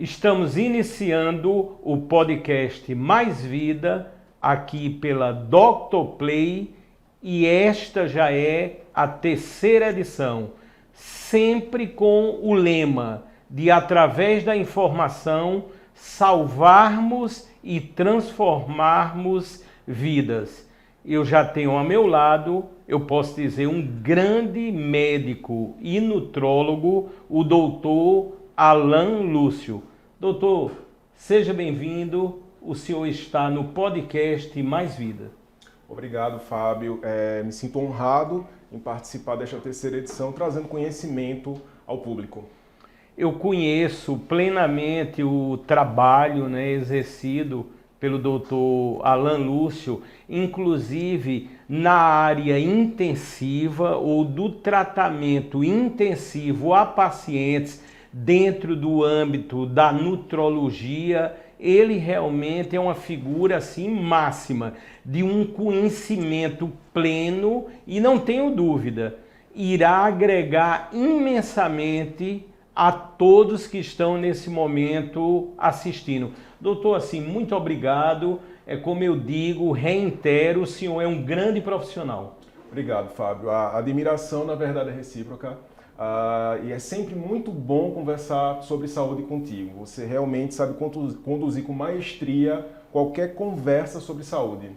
Estamos iniciando o podcast Mais Vida aqui pela Dr. Play e esta já é a terceira edição, sempre com o lema de, através da informação, salvarmos e transformarmos vidas. Eu já tenho ao meu lado, eu posso dizer, um grande médico e nutrólogo, o doutor Alan Lúcio. Doutor, seja bem-vindo, o senhor está no podcast Mais Vida. Obrigado, Fábio. Me sinto honrado em participar desta terceira edição, trazendo conhecimento ao público. Eu conheço plenamente o trabalho, exercido pelo doutor Alan Lúcio, inclusive na área intensiva ou do tratamento intensivo a pacientes dentro do âmbito da nutrologia. Ele realmente é uma figura assim máxima de um conhecimento pleno e, não tenho dúvida, irá agregar imensamente a todos que estão nesse momento assistindo. Doutor, assim, muito obrigado. Como eu digo, reitero, o senhor é um grande profissional. Obrigado, Fábio. A admiração, na verdade, é recíproca. E é sempre muito bom conversar sobre saúde contigo. Você realmente sabe conduzir com maestria qualquer conversa sobre saúde.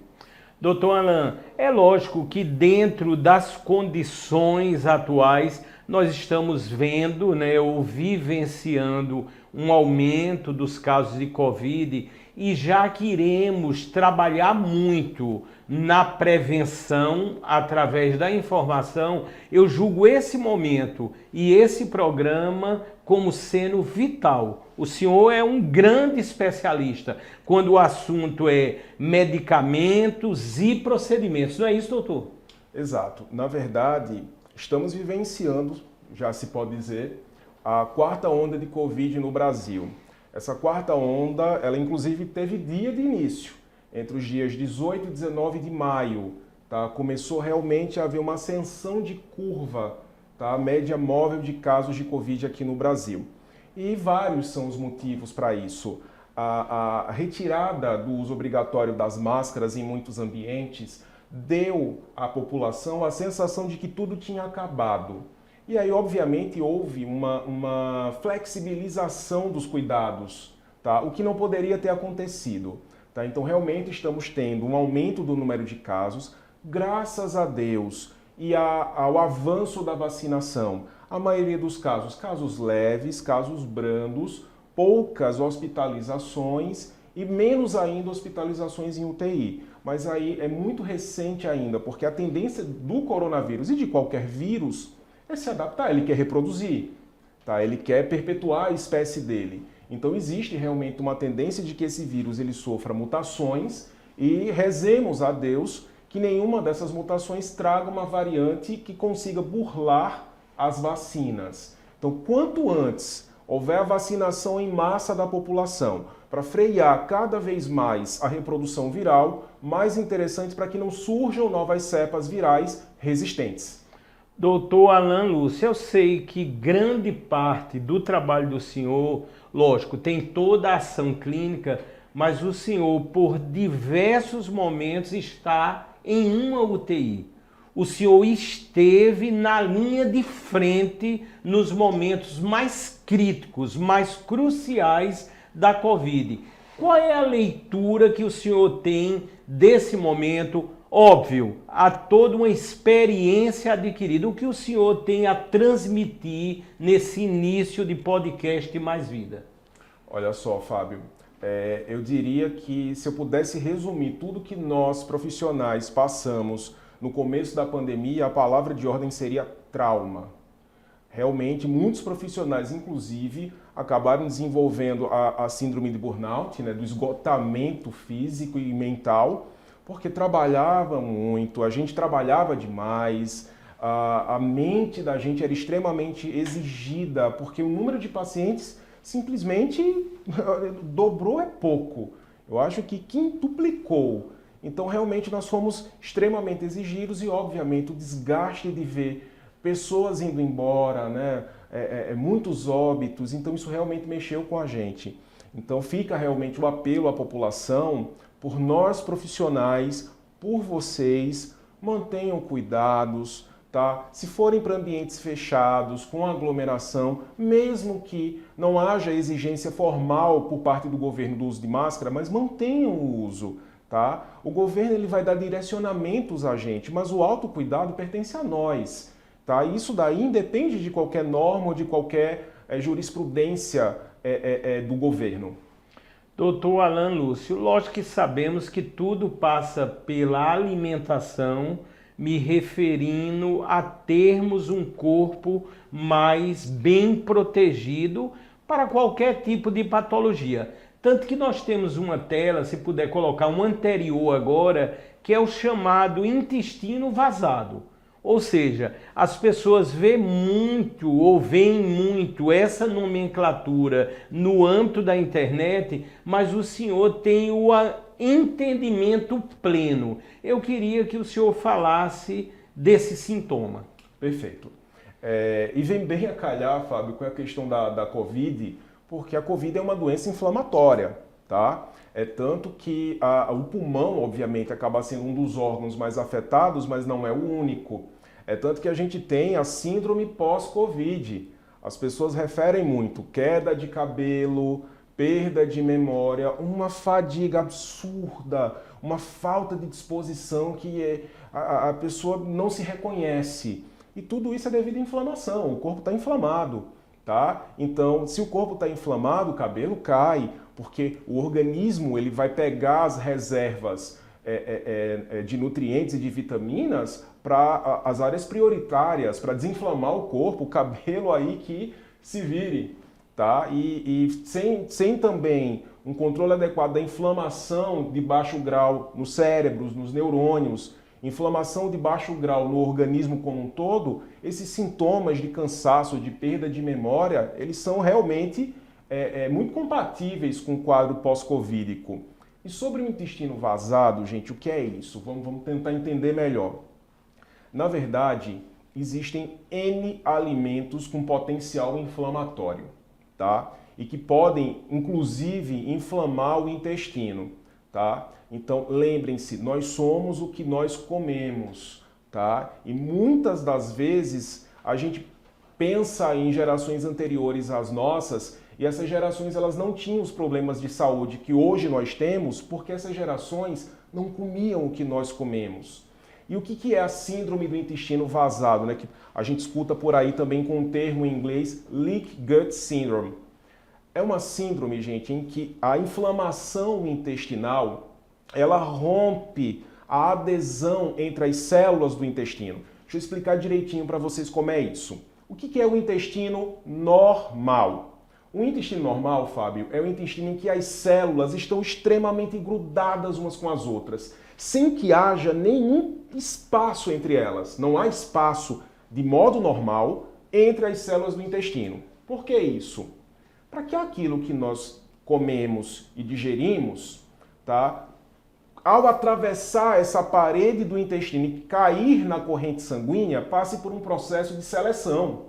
Doutor Alan, é lógico que dentro das condições atuais nós estamos vendo, ou vivenciando um aumento dos casos de Covid, e já que iremos trabalhar muito na prevenção através da informação, eu julgo esse momento e esse programa como sendo vital. O senhor é um grande especialista quando o assunto é medicamentos e procedimentos, não é isso, doutor? Exato. Na verdade, estamos vivenciando, já se pode dizer, a quarta onda de Covid no Brasil. Essa quarta onda, ela inclusive teve dia de início, entre os dias 18 e 19 de maio. Tá? Começou realmente a haver uma ascensão de curva, tá? A média móvel de casos de Covid aqui no Brasil. E vários são os motivos para isso. A retirada do uso obrigatório das máscaras em muitos ambientes deu à população a sensação de que tudo tinha acabado. E aí, obviamente, houve uma flexibilização dos cuidados, tá? O que não poderia ter acontecido. Tá? Então, realmente, estamos tendo um aumento do número de casos, graças a Deus, e ao avanço da vacinação. A maioria dos casos leves, casos brandos, poucas hospitalizações e menos ainda hospitalizações em UTI. Mas aí é muito recente ainda, porque a tendência do coronavírus e de qualquer vírus é se adaptar, ele quer reproduzir, tá? Ele quer perpetuar a espécie dele. Então existe realmente uma tendência de que esse vírus ele sofra mutações e rezemos a Deus que nenhuma dessas mutações traga uma variante que consiga burlar as vacinas. Então, quanto antes houver a vacinação em massa da população para frear cada vez mais a reprodução viral, mais interessante para que não surjam novas cepas virais resistentes. Doutor Alan Lúcio, eu sei que grande parte do trabalho do senhor, lógico, tem toda a ação clínica, mas o senhor, por diversos momentos, está em uma UTI. O senhor esteve na linha de frente nos momentos mais críticos, mais cruciais da Covid. Qual é a leitura que o senhor tem desse momento? Óbvio, há toda uma experiência adquirida. O que o senhor tem a transmitir nesse início de podcast Mais Vida? Olha só, Fábio, eu diria que se eu pudesse resumir tudo que nós profissionais passamos no começo da pandemia, a palavra de ordem seria trauma. Realmente, muitos profissionais, inclusive, acabaram desenvolvendo a síndrome de burnout, do esgotamento físico e mental, porque trabalhava muito, a gente trabalhava demais, a mente da gente era extremamente exigida, porque o número de pacientes simplesmente dobrou é pouco. Eu acho que quintuplicou. Então, realmente, nós fomos extremamente exigidos e, obviamente, o desgaste de ver pessoas indo embora, muitos óbitos, então isso realmente mexeu com a gente. Então fica realmente o apelo à população, por nós profissionais, por vocês, mantenham cuidados, tá? Se forem para ambientes fechados, com aglomeração, mesmo que não haja exigência formal por parte do governo do uso de máscara, mas mantenham o uso, tá? O governo ele vai dar direcionamentos a gente, mas o autocuidado pertence a nós, tá? Isso daí independe de qualquer norma ou de qualquer jurisprudência do governo. Doutor Alan Lúcio, lógico que sabemos que tudo passa pela alimentação, me referindo a termos um corpo mais bem protegido para qualquer tipo de patologia. Tanto que nós temos uma tela, se puder colocar um anterior agora, que é o chamado intestino vazado. Ou seja, as pessoas veem muito essa nomenclatura no âmbito da internet, mas o senhor tem o entendimento pleno. Eu queria que o senhor falasse desse sintoma. Perfeito. E vem bem a calhar, Fábio, com a questão da Covid, porque a Covid é uma doença inflamatória, tá? É tanto que o pulmão, obviamente, acaba sendo um dos órgãos mais afetados, mas não é o único. É tanto que a gente tem a síndrome pós-Covid. As pessoas referem muito queda de cabelo, perda de memória, uma fadiga absurda, uma falta de disposição que a pessoa não se reconhece. E tudo isso é devido à inflamação, o corpo está inflamado, tá? Então, se o corpo está inflamado, o cabelo cai, porque o organismo ele vai pegar as reservas de nutrientes e de vitaminas para as áreas prioritárias, para desinflamar o corpo, o cabelo aí que se vire, tá? E sem também um controle adequado da inflamação de baixo grau nos cérebros, nos neurônios, inflamação de baixo grau no organismo como um todo, esses sintomas de cansaço, de perda de memória, eles são realmente muito compatíveis com o quadro pós-covídico. E sobre o intestino vazado, gente, o que é isso? Vamos tentar entender melhor. Na verdade, existem N alimentos com potencial inflamatório, tá? E que podem, inclusive, inflamar o intestino, tá? Então, lembrem-se, nós somos o que nós comemos, tá? E muitas das vezes a gente pensa em gerações anteriores às nossas e essas gerações elas não tinham os problemas de saúde que hoje nós temos porque essas gerações não comiam o que nós comemos. E o que é a síndrome do intestino vazado, né? Que a gente escuta por aí também com um termo em inglês, Leak Gut Syndrome. É uma síndrome, gente, em que a inflamação intestinal ela rompe a adesão entre as células do intestino. Deixa eu explicar direitinho para vocês como é isso. O que é o intestino normal? O intestino normal, Fábio, é o intestino em que as células estão extremamente grudadas umas com as outras, sem que haja nenhum espaço entre elas. Não há espaço, de modo normal, entre as células do intestino. Por que isso? Para que aquilo que nós comemos e digerimos, tá, ao atravessar essa parede do intestino e cair na corrente sanguínea, passe por um processo de seleção.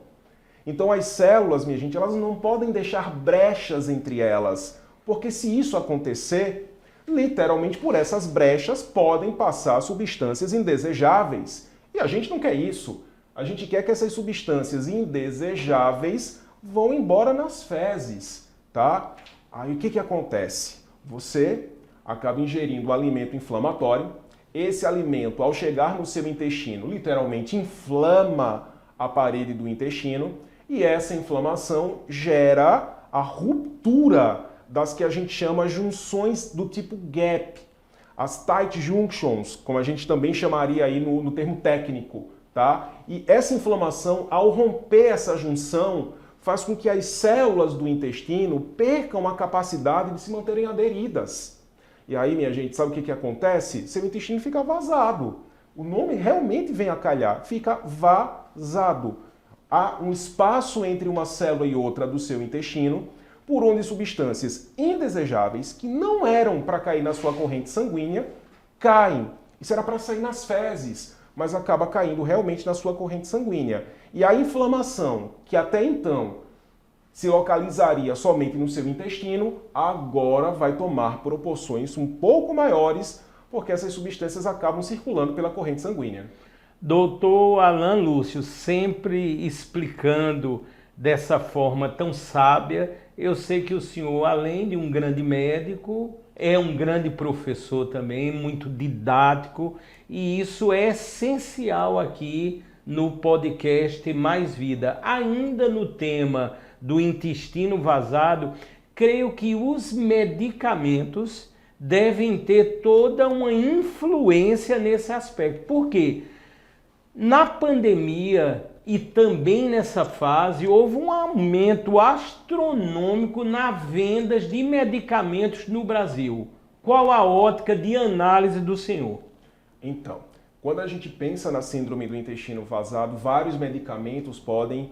Então as células, minha gente, elas não podem deixar brechas entre elas, porque se isso acontecer, literalmente por essas brechas podem passar substâncias indesejáveis. E a gente não quer isso. A gente quer que essas substâncias indesejáveis vão embora nas fezes, tá? Aí o que acontece? Você acaba ingerindo alimento inflamatório. Esse alimento, ao chegar no seu intestino, literalmente inflama a parede do intestino e essa inflamação gera a ruptura das que a gente chama junções do tipo gap, as tight junctions, como a gente também chamaria aí no termo técnico, tá? E essa inflamação, ao romper essa junção, faz com que as células do intestino percam a capacidade de se manterem aderidas. E aí, minha gente, sabe o que acontece? Seu intestino fica vazado. O nome realmente vem a calhar, fica vazado. Há um espaço entre uma célula e outra do seu intestino, por onde substâncias indesejáveis, que não eram para cair na sua corrente sanguínea, caem. Isso era para sair nas fezes, mas acaba caindo realmente na sua corrente sanguínea. E a inflamação, que até então se localizaria somente no seu intestino, agora vai tomar proporções um pouco maiores, porque essas substâncias acabam circulando pela corrente sanguínea. Doutor Alan Lúcio, sempre explicando dessa forma tão sábia, eu sei que o senhor, além de um grande médico, é um grande professor também, muito didático, e isso é essencial aqui no podcast Mais Vida. Ainda no tema do intestino vazado, creio que os medicamentos devem ter toda uma influência nesse aspecto. Por quê? Na pandemia e também nessa fase, houve um aumento astronômico nas vendas de medicamentos no Brasil. Qual a ótica de análise do senhor? Então, quando a gente pensa na síndrome do intestino vazado, vários medicamentos podem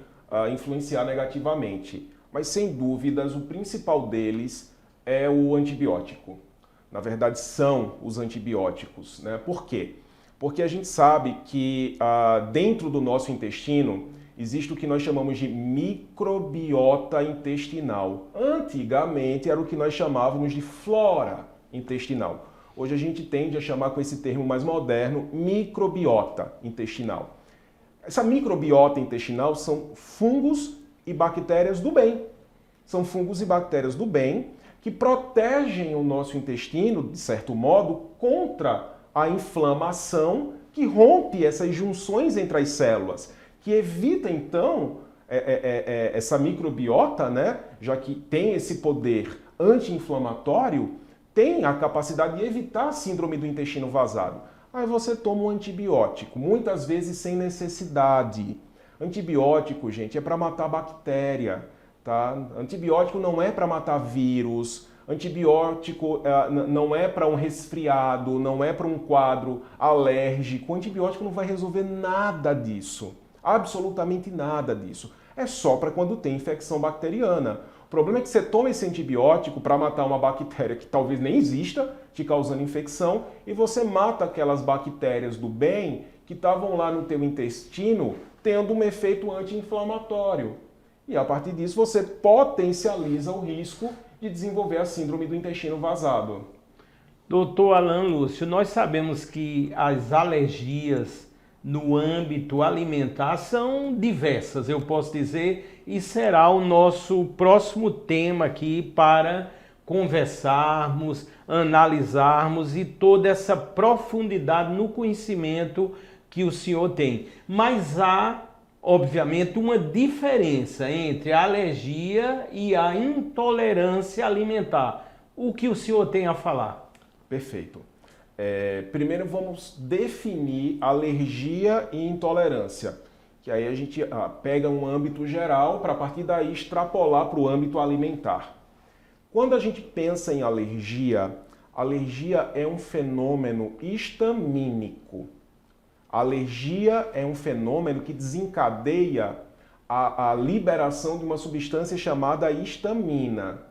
influenciar negativamente. Mas, sem dúvidas, o principal deles é o antibiótico. Na verdade, são os antibióticos, né? Por quê? Porque a gente sabe que dentro do nosso intestino existe o que nós chamamos de microbiota intestinal. Antigamente era o que nós chamávamos de flora intestinal. Hoje a gente tende a chamar com esse termo mais moderno microbiota intestinal. Essa microbiota intestinal são fungos e bactérias do bem. São fungos e bactérias do bem que protegem o nosso intestino, de certo modo, contra a inflamação que rompe essas junções entre as células, que evita, então, essa microbiota, né, já que tem esse poder anti-inflamatório, tem a capacidade de evitar a síndrome do intestino vazado. Aí você toma um antibiótico, muitas vezes sem necessidade. Antibiótico, gente, é para matar bactéria, tá? Antibiótico não é para matar vírus. Antibiótico não é para um resfriado, não é para um quadro alérgico. O antibiótico não vai resolver nada disso, absolutamente nada disso. É só para quando tem infecção bacteriana. O problema é que você toma esse antibiótico para matar uma bactéria que talvez nem exista, te causando infecção, e você mata aquelas bactérias do bem que estavam lá no teu intestino tendo um efeito anti-inflamatório. E a partir disso você potencializa o risco de desenvolver a síndrome do intestino vazado. Doutor Alan Lúcio, nós sabemos que as alergias no âmbito alimentar são diversas, eu posso dizer, e será o nosso próximo tema aqui para conversarmos, analisarmos e toda essa profundidade no conhecimento que o senhor tem. Mas há, obviamente, uma diferença entre a alergia e a intolerância alimentar. O que o senhor tem a falar? Perfeito. Primeiro vamos definir alergia e intolerância, que aí a gente pega um âmbito geral para a partir daí extrapolar para o âmbito alimentar. Quando a gente pensa em alergia, alergia é um fenômeno histamínico. A alergia é um fenômeno que desencadeia a liberação de uma substância chamada histamina.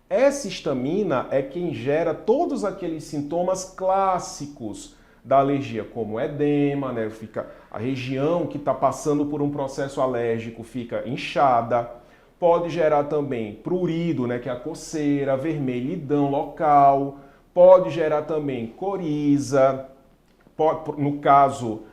Essa histamina é quem gera todos aqueles sintomas clássicos da alergia, como edema, né? Fica a região que está passando por um processo alérgico fica inchada. Pode gerar também prurido, né? Que é a coceira, vermelhidão local. Pode gerar também coriza. No caso,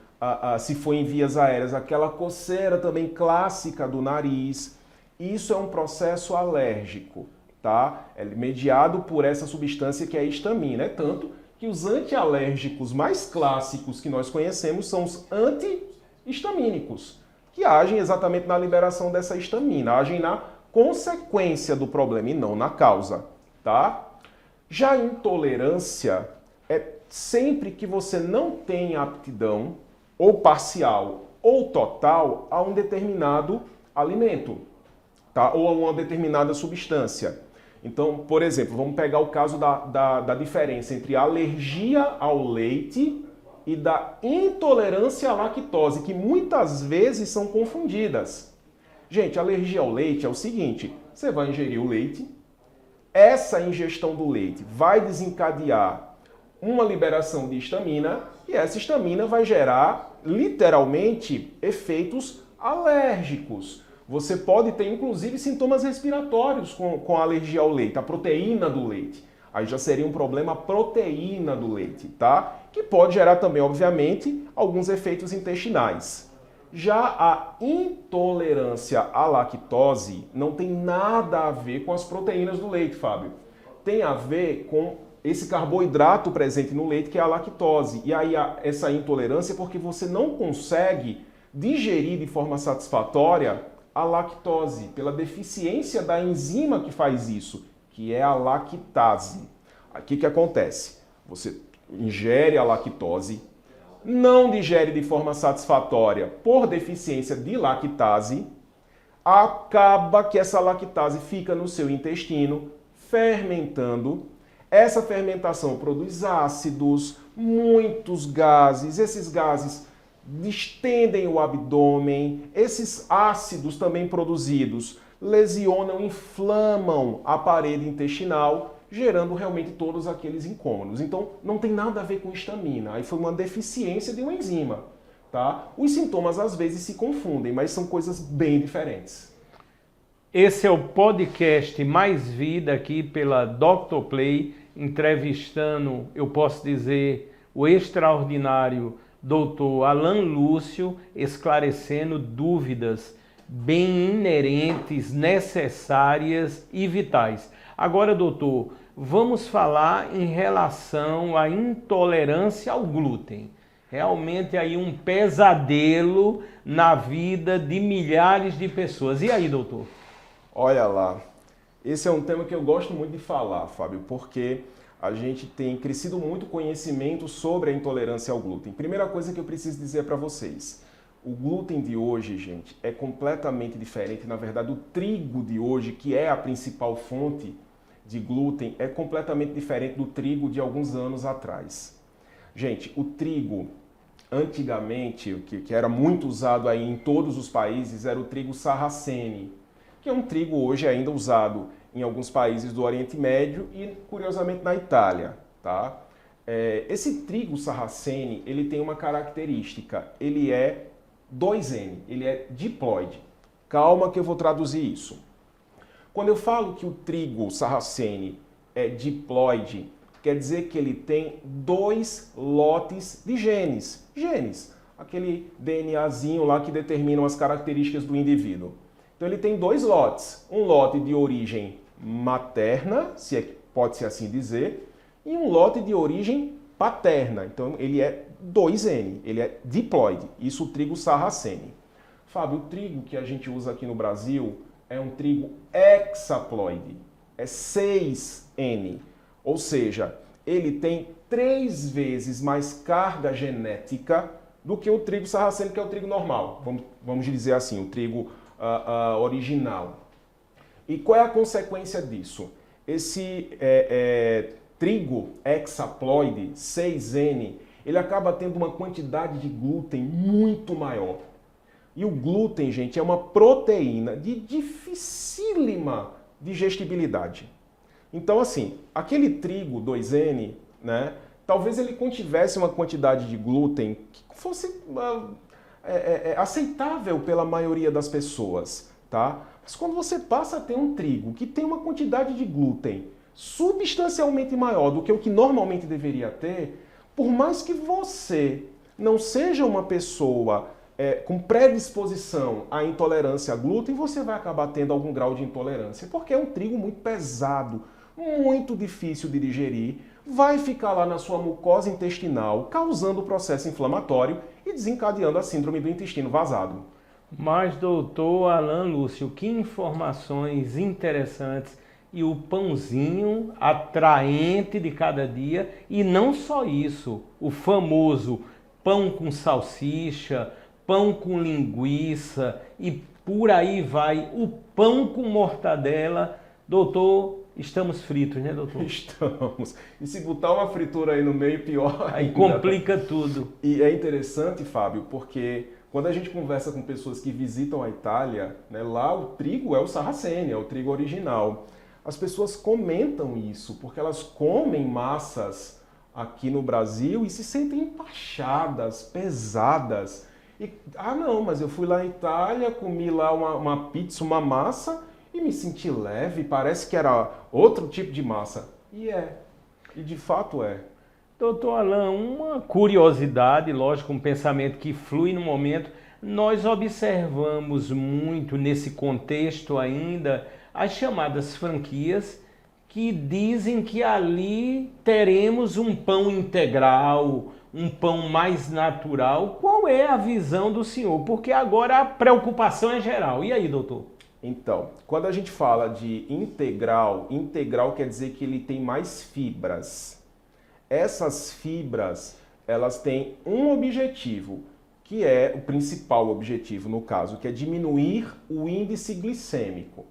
se for em vias aéreas, aquela coceira também clássica do nariz. Isso é um processo alérgico, tá? É mediado por essa substância que é a histamina. É tanto que os antialérgicos mais clássicos que nós conhecemos são os antihistamínicos, que agem exatamente na liberação dessa histamina, agem na consequência do problema e não na causa, tá? Já a intolerância é sempre que você não tem aptidão, ou parcial ou total, a um determinado alimento, tá? Ou a uma determinada substância. Então, por exemplo, vamos pegar o caso da diferença entre a alergia ao leite e da intolerância à lactose, que muitas vezes são confundidas. Gente, alergia ao leite é o seguinte: você vai ingerir o leite, essa ingestão do leite vai desencadear uma liberação de histamina e essa histamina vai gerar, literalmente, efeitos alérgicos. Você pode ter, inclusive, sintomas respiratórios com alergia ao leite, a proteína do leite. Aí já seria um problema a proteína do leite, tá? Que pode gerar também, obviamente, alguns efeitos intestinais. Já a intolerância à lactose não tem nada a ver com as proteínas do leite, Fábio. Tem a ver com esse carboidrato presente no leite, que é a lactose. E aí essa intolerância é porque você não consegue digerir de forma satisfatória a lactose, pela deficiência da enzima que faz isso, que é a lactase. Aqui o que acontece? Você ingere a lactose, não digere de forma satisfatória por deficiência de lactase, acaba que essa lactase fica no seu intestino fermentando. Essa fermentação produz ácidos, muitos gases, esses gases distendem o abdômen, esses ácidos também produzidos lesionam, inflamam a parede intestinal, gerando realmente todos aqueles incômodos. Então, não tem nada a ver com histamina, aí foi uma deficiência de uma enzima, tá? Os sintomas às vezes se confundem, mas são coisas bem diferentes. Esse é o podcast Mais Vida aqui pela Dr. Play, entrevistando, eu posso dizer, o extraordinário Dr. Alan Lúcio, esclarecendo dúvidas bem inerentes, necessárias e vitais. Agora, doutor, vamos falar em relação à intolerância ao glúten. Realmente aí um pesadelo na vida de milhares de pessoas. E aí, doutor? Olha lá, esse é um tema que eu gosto muito de falar, Fábio, porque a gente tem crescido muito conhecimento sobre a intolerância ao glúten. Primeira coisa que eu preciso dizer para vocês, o glúten de hoje, gente, é completamente diferente. Na verdade, o trigo de hoje, que é a principal fonte de glúten, é completamente diferente do trigo de alguns anos atrás. Gente, o trigo, antigamente, que era muito usado aí em todos os países, era o trigo sarracene, que é um trigo hoje ainda usado em alguns países do Oriente Médio e, curiosamente, na Itália, tá? Esse trigo sarracene, ele tem uma característica, ele é 2N, ele é diploide. Calma que eu vou traduzir isso. Quando eu falo que o trigo sarracene é diploide, quer dizer que ele tem 2 lotes de genes. Genes, aquele DNAzinho lá que determinam as características do indivíduo. Então ele tem 2 lotes, um lote de origem materna, pode-se assim dizer, e um lote de origem paterna. Então ele é 2N, ele é diploide, isso o trigo sarracene. Fábio, o trigo que a gente usa aqui no Brasil é um trigo hexaploide, é 6N, ou seja, ele tem 3 vezes mais carga genética do que o trigo sarracene, que é o trigo normal, vamos dizer assim, o trigo original. E qual é a consequência disso? Esse trigo hexaploide, 6N, ele acaba tendo uma quantidade de glúten muito maior. E o glúten, gente, é uma proteína de dificílima digestibilidade. Então, assim, aquele trigo 2N, né, talvez ele contivesse uma quantidade de glúten que fosse aceitável pela maioria das pessoas, tá? Mas quando você passa a ter um trigo que tem uma quantidade de glúten substancialmente maior do que o que normalmente deveria ter, por mais que você não seja uma pessoa com predisposição à intolerância a glúten, você vai acabar tendo algum grau de intolerância, porque é um trigo muito pesado, muito difícil de digerir, vai ficar lá na sua mucosa intestinal, causando o processo inflamatório e desencadeando a síndrome do intestino vazado. Mas, doutor Alan Lúcio, que informações interessantes, e o pãozinho atraente de cada dia, e não só isso, o famoso pão com salsicha, pão com linguiça e por aí vai, o pão com mortadela. Doutor, estamos fritos, né, doutor? Estamos. E se botar uma fritura aí no meio, pior aí complica tudo. E é interessante, Fábio, porque quando a gente conversa com pessoas que visitam a Itália, né, lá o trigo é o sarracene, é o trigo original. As pessoas comentam isso, porque elas comem massas aqui no Brasil e se sentem empachadas, pesadas. E, não, mas eu fui lá na Itália, comi lá uma pizza, uma massa e me senti leve, parece que era outro tipo de massa. E de fato é. Doutor Alan, uma curiosidade, lógico, um pensamento que flui no momento, nós observamos muito nesse contexto ainda as chamadas franquias que dizem que ali teremos um pão integral, um pão mais natural. Qual é a visão do senhor? Porque agora a preocupação é geral. E aí, doutor? Então, quando a gente fala de integral, integral quer dizer que ele tem mais fibras. Essas fibras, elas têm um objetivo, que é o principal objetivo no caso, que é diminuir o índice glicêmico.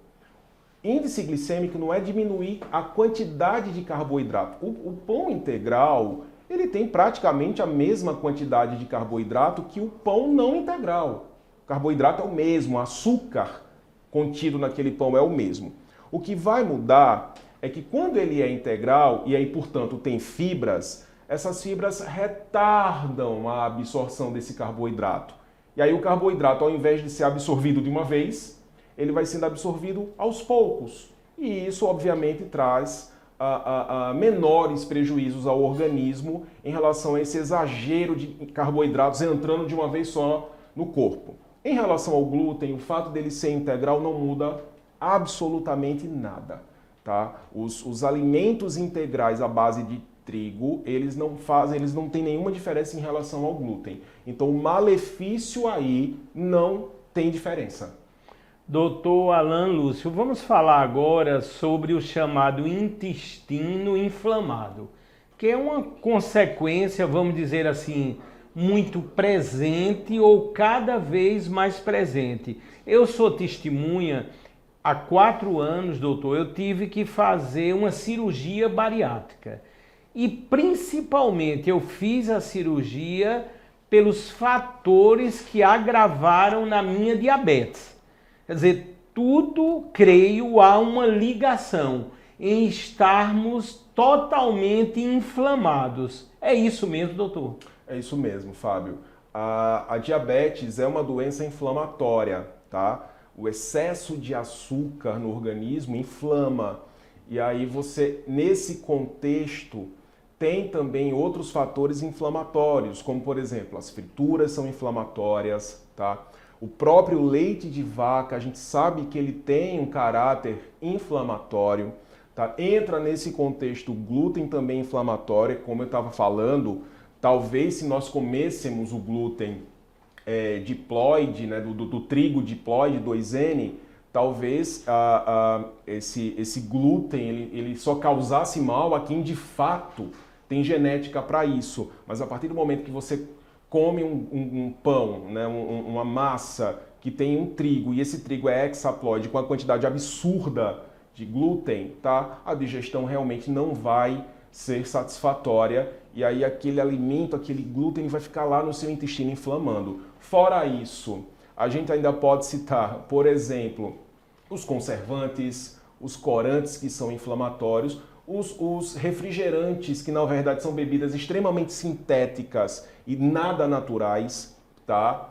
Índice glicêmico não é diminuir a quantidade de carboidrato. O pão integral, ele tem praticamente a mesma quantidade de carboidrato que o pão não integral. O carboidrato é o mesmo, o açúcar contido naquele pão é o mesmo. O que vai mudar é que quando ele é integral, e aí, portanto, tem fibras, essas fibras retardam a absorção desse carboidrato. E aí o carboidrato, ao invés de ser absorvido de uma vez, ele vai sendo absorvido aos poucos. E isso, obviamente, traz menores prejuízos ao organismo em relação a esse exagero de carboidratos entrando de uma vez só no corpo. Em relação ao glúten, o fato dele ser integral não muda absolutamente nada. Tá? Os alimentos integrais à base de trigo, eles não têm nenhuma diferença em relação ao glúten. Então, o malefício aí não tem diferença. Doutor Alan Lúcio, vamos falar agora sobre o chamado intestino inflamado, que é uma consequência, vamos dizer assim, muito presente ou cada vez mais presente. Eu sou testemunha, há 4 anos, doutor, eu tive que fazer uma cirurgia bariátrica. E principalmente eu fiz a cirurgia pelos fatores que agravaram na minha diabetes. Quer dizer, tudo, creio, há uma ligação em estarmos totalmente inflamados. É isso mesmo, doutor? É isso mesmo, Fábio. A diabetes é uma doença inflamatória, tá? O excesso de açúcar no organismo inflama. E aí você, nesse contexto, tem também outros fatores inflamatórios, como por exemplo, as frituras são inflamatórias, tá? O próprio leite de vaca, a gente sabe que ele tem um caráter inflamatório, tá? Entra nesse contexto o glúten também inflamatório, como eu estava falando, talvez se nós comêssemos o glúten diploide, né, do trigo diploide 2N, talvez esse glúten ele só causasse mal a quem de fato tem genética para isso. Mas a partir do momento que você come um pão, né, uma massa que tem um trigo, e esse trigo é hexaploide com a quantidade absurda de glúten, tá? A digestão realmente não vai ser satisfatória e aí aquele alimento, aquele glúten vai ficar lá no seu intestino inflamando. Fora isso, a gente ainda pode citar, por exemplo, os conservantes, os corantes que são inflamatórios, os refrigerantes, que na verdade são bebidas extremamente sintéticas e nada naturais, tá?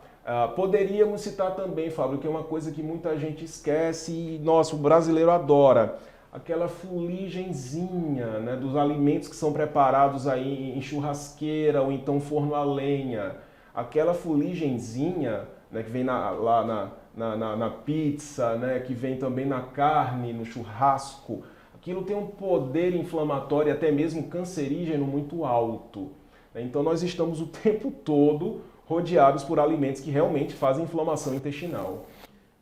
Poderíamos citar também, Fábio, que é uma coisa que muita gente esquece e, nossa, o brasileiro adora, aquela fuligenzinha, né, dos alimentos que são preparados aí em churrasqueira ou então forno a lenha. Aquela fuligenzinha, né, que vem lá na pizza, né, que vem também na carne, no churrasco, aquilo tem um poder inflamatório, até mesmo cancerígeno muito alto. Então nós estamos o tempo todo rodeados por alimentos que realmente fazem inflamação intestinal.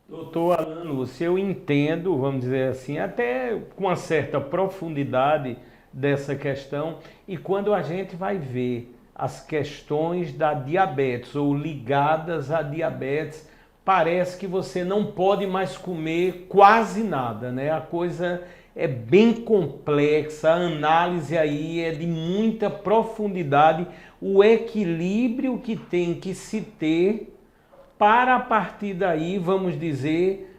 Doutor Alan Lúcio, eu entendo, vamos dizer assim, até com uma certa profundidade dessa questão, e quando a gente vai ver as questões da diabetes ou ligadas à diabetes, parece que você não pode mais comer quase nada, né? A coisa é bem complexa, a análise aí é de muita profundidade, o equilíbrio que tem que se ter para a partir daí, vamos dizer,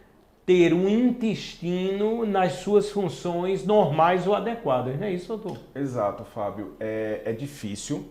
ter um intestino nas suas funções normais ou adequadas, não é isso, doutor? Exato, Fábio. É difícil.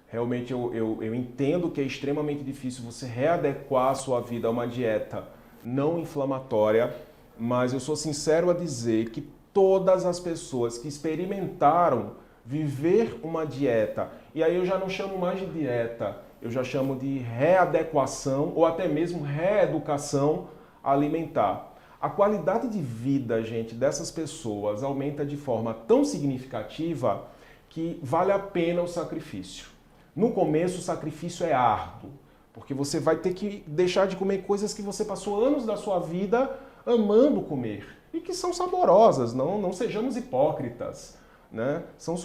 Realmente eu entendo que é extremamente difícil você readequar a sua vida a uma dieta não inflamatória, mas eu sou sincero a dizer que todas as pessoas que experimentaram viver uma dieta, e aí eu já não chamo mais de dieta, eu já chamo de readequação ou até mesmo reeducação alimentar. A qualidade de vida, gente, dessas pessoas aumenta de forma tão significativa que vale a pena o sacrifício. No começo, o sacrifício é árduo, porque você vai ter que deixar de comer coisas que você passou anos da sua vida amando comer e que são saborosas, não sejamos hipócritas. Né? São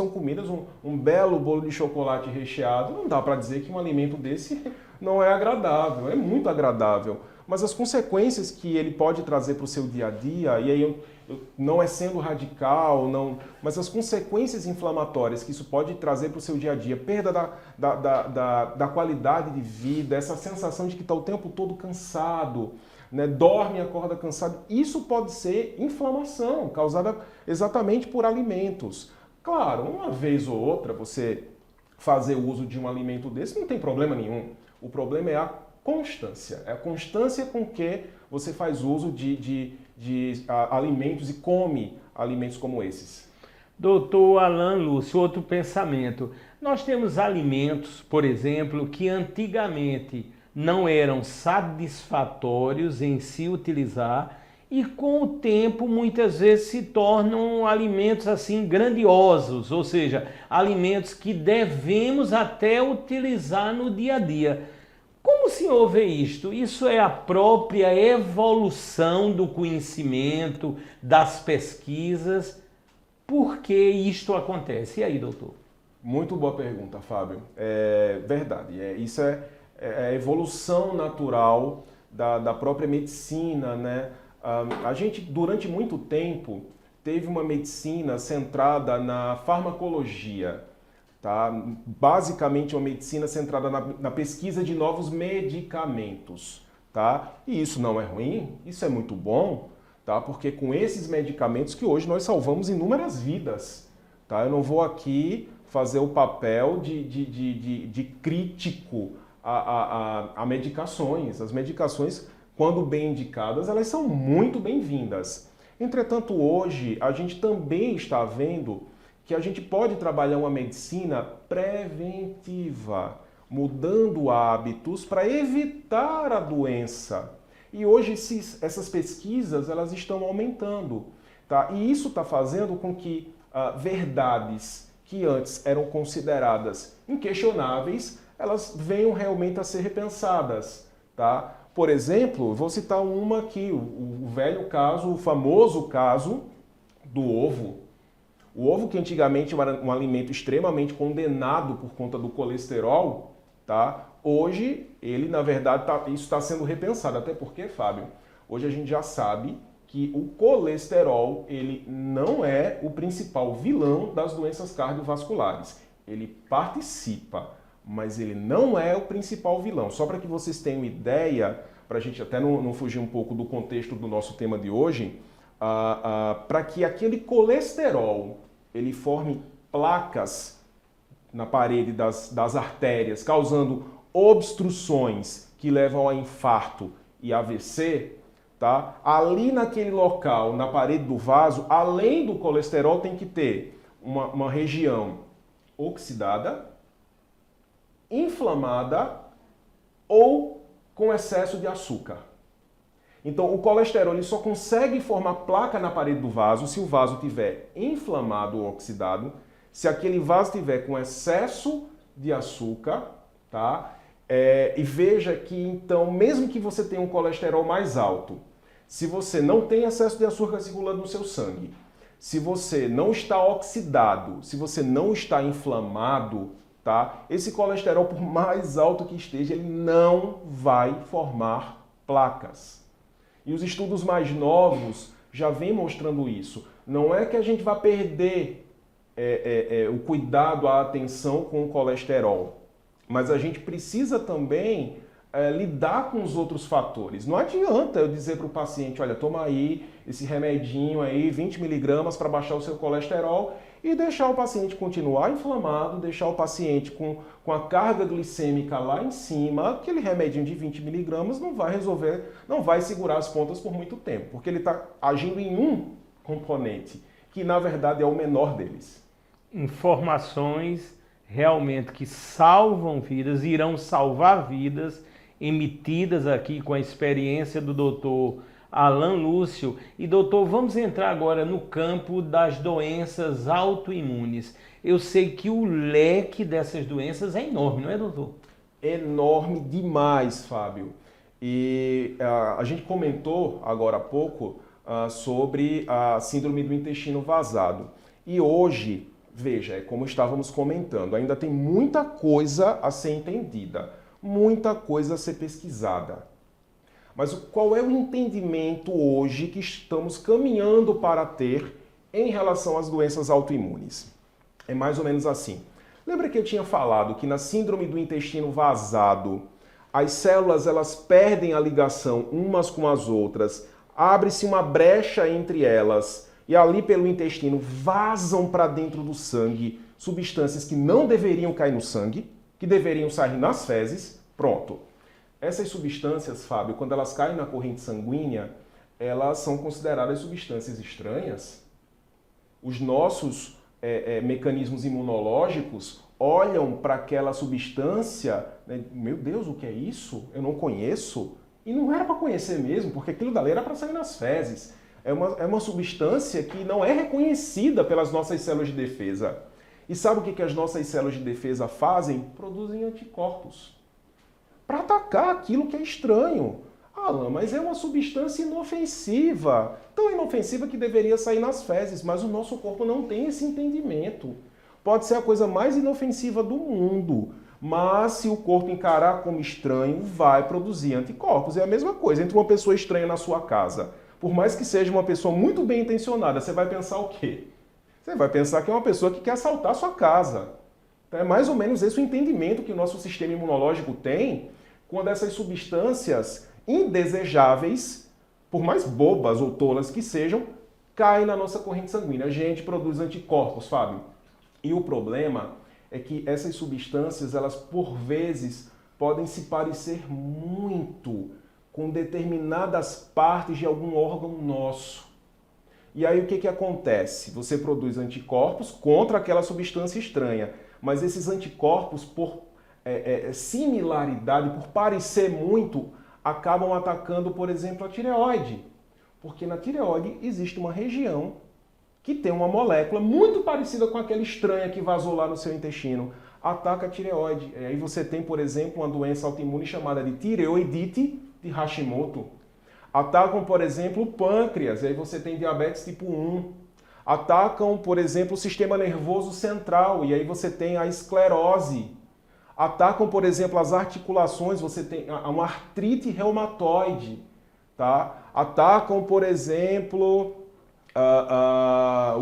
comidas, um belo bolo de chocolate recheado, não dá para dizer que um alimento desse não é agradável, é muito agradável. Mas as consequências que ele pode trazer para o seu dia a dia, e aí não é sendo radical, mas as consequências inflamatórias que isso pode trazer para o seu dia a dia, perda da qualidade de vida, essa sensação de que está o tempo todo cansado, né, dorme e acorda cansado, isso pode ser inflamação causada exatamente por alimentos. Claro, uma vez ou outra você fazer uso de um alimento desse não tem problema nenhum. O problema é a constância. É a constância com que você faz uso de alimentos e come alimentos como esses. Doutor Alan Lúcio, outro pensamento. Nós temos alimentos, por exemplo, que antigamente não eram satisfatórios em se utilizar e com o tempo muitas vezes se tornam alimentos assim grandiosos, ou seja, alimentos que devemos até utilizar no dia a dia. Como o senhor vê isto? Isso é a própria evolução do conhecimento, das pesquisas? Por que isto acontece? E aí, doutor? Muito boa pergunta, Fábio. É verdade. Isso é a evolução natural da própria medicina, né? A gente, durante muito tempo, teve uma medicina centrada na farmacologia, tá? Basicamente, uma medicina centrada na pesquisa de novos medicamentos, tá? E isso não é ruim, isso é muito bom, tá? Porque com esses medicamentos que hoje nós salvamos inúmeras vidas, tá? Eu não vou aqui fazer o papel de crítico a medicações. As medicações, quando bem indicadas, elas são muito bem-vindas. Entretanto, hoje, a gente também está vendo que a gente pode trabalhar uma medicina preventiva, mudando hábitos para evitar a doença. E hoje essas pesquisas elas estão aumentando, tá? E isso está fazendo com que verdades que antes eram consideradas inquestionáveis, elas venham realmente a ser repensadas, tá? Por exemplo, vou citar uma aqui, o velho caso, o famoso caso do ovo. O ovo, que antigamente era um alimento extremamente condenado por conta do colesterol, tá? Hoje, ele, na verdade, isso está sendo repensado. Até porque, Fábio, hoje a gente já sabe que o colesterol, ele não é o principal vilão das doenças cardiovasculares. Ele participa, mas ele não é o principal vilão. Só para que vocês tenham ideia, para a gente até não fugir um pouco do contexto do nosso tema de hoje, para que aquele colesterol ele forme placas na parede das artérias, causando obstruções que levam a infarto e AVC, tá? Ali naquele local, na parede do vaso, além do colesterol, tem que ter uma região oxidada, inflamada ou com excesso de açúcar. Então, o colesterol ele só consegue formar placa na parede do vaso se o vaso estiver inflamado ou oxidado, se aquele vaso estiver com excesso de açúcar, tá? E veja que, então, mesmo que você tenha um colesterol mais alto, se você não tem excesso de açúcar circulando no seu sangue, se você não está oxidado, se você não está inflamado, tá? Esse colesterol, por mais alto que esteja, ele não vai formar placas. E os estudos mais novos já vêm mostrando isso. Não é que a gente vai perder o cuidado, a atenção com o colesterol, mas a gente precisa também lidar com os outros fatores. Não adianta eu dizer para o paciente, olha, toma aí esse remedinho aí, 20 miligramas para baixar o seu colesterol e deixar o paciente continuar inflamado, deixar o paciente com a carga glicêmica lá em cima, aquele remedinho de 20 miligramas não vai resolver, não vai segurar as pontas por muito tempo, porque ele está agindo em um componente, que na verdade é o menor deles. Informações realmente que salvam vidas, irão salvar vidas, emitidas aqui com a experiência do doutor Alan Lúcio. E doutor, vamos entrar agora no campo das doenças autoimunes. Eu sei que o leque dessas doenças é enorme, não é, doutor? Enorme demais, Fábio. E a gente comentou agora há pouco sobre a síndrome do intestino vazado. E hoje, veja, é como estávamos comentando, ainda tem muita coisa a ser entendida, muita coisa a ser pesquisada. Mas qual é o entendimento hoje que estamos caminhando para ter em relação às doenças autoimunes? É mais ou menos assim. Lembra que eu tinha falado que na síndrome do intestino vazado, as células elas perdem a ligação umas com as outras, abre-se uma brecha entre elas e ali pelo intestino vazam para dentro do sangue substâncias que não deveriam cair no sangue, que deveriam sair nas fezes. Pronto. Essas substâncias, Fábio, quando elas caem na corrente sanguínea, elas são consideradas substâncias estranhas. Os nossos mecanismos imunológicos olham para aquela substância, né? Meu Deus, o que é isso? Eu não conheço. E não era para conhecer mesmo, porque aquilo dali era para sair nas fezes. É uma substância que não é reconhecida pelas nossas células de defesa. E sabe o que as nossas células de defesa fazem? Produzem anticorpos para atacar aquilo que é estranho. Alan, mas é uma substância inofensiva. Tão inofensiva que deveria sair nas fezes, mas o nosso corpo não tem esse entendimento. Pode ser a coisa mais inofensiva do mundo, mas se o corpo encarar como estranho, vai produzir anticorpos. É a mesma coisa entre uma pessoa estranha na sua casa. Por mais que seja uma pessoa muito bem intencionada, você vai pensar o quê? Você vai pensar que é uma pessoa que quer assaltar a sua casa. Então é mais ou menos esse o entendimento que o nosso sistema imunológico tem quando essas substâncias indesejáveis, por mais bobas ou tolas que sejam, caem na nossa corrente sanguínea. A gente produz anticorpos, Fábio. E o problema é que essas substâncias, elas por vezes podem se parecer muito com determinadas partes de algum órgão nosso. E aí o que acontece? Você produz anticorpos contra aquela substância estranha, mas esses anticorpos, por similaridade, por parecer muito, acabam atacando, por exemplo, a tireoide. Porque na tireoide existe uma região que tem uma molécula muito parecida com aquela estranha que vazou lá no seu intestino. Ataca a tireoide. E aí você tem, por exemplo, uma doença autoimune chamada de tireoidite de Hashimoto. Atacam, por exemplo, o pâncreas. E aí você tem diabetes tipo 1. Atacam, por exemplo, o sistema nervoso central. E aí você tem a esclerose. Atacam, por exemplo, as articulações, você tem uma artrite reumatoide, tá? Atacam, por exemplo,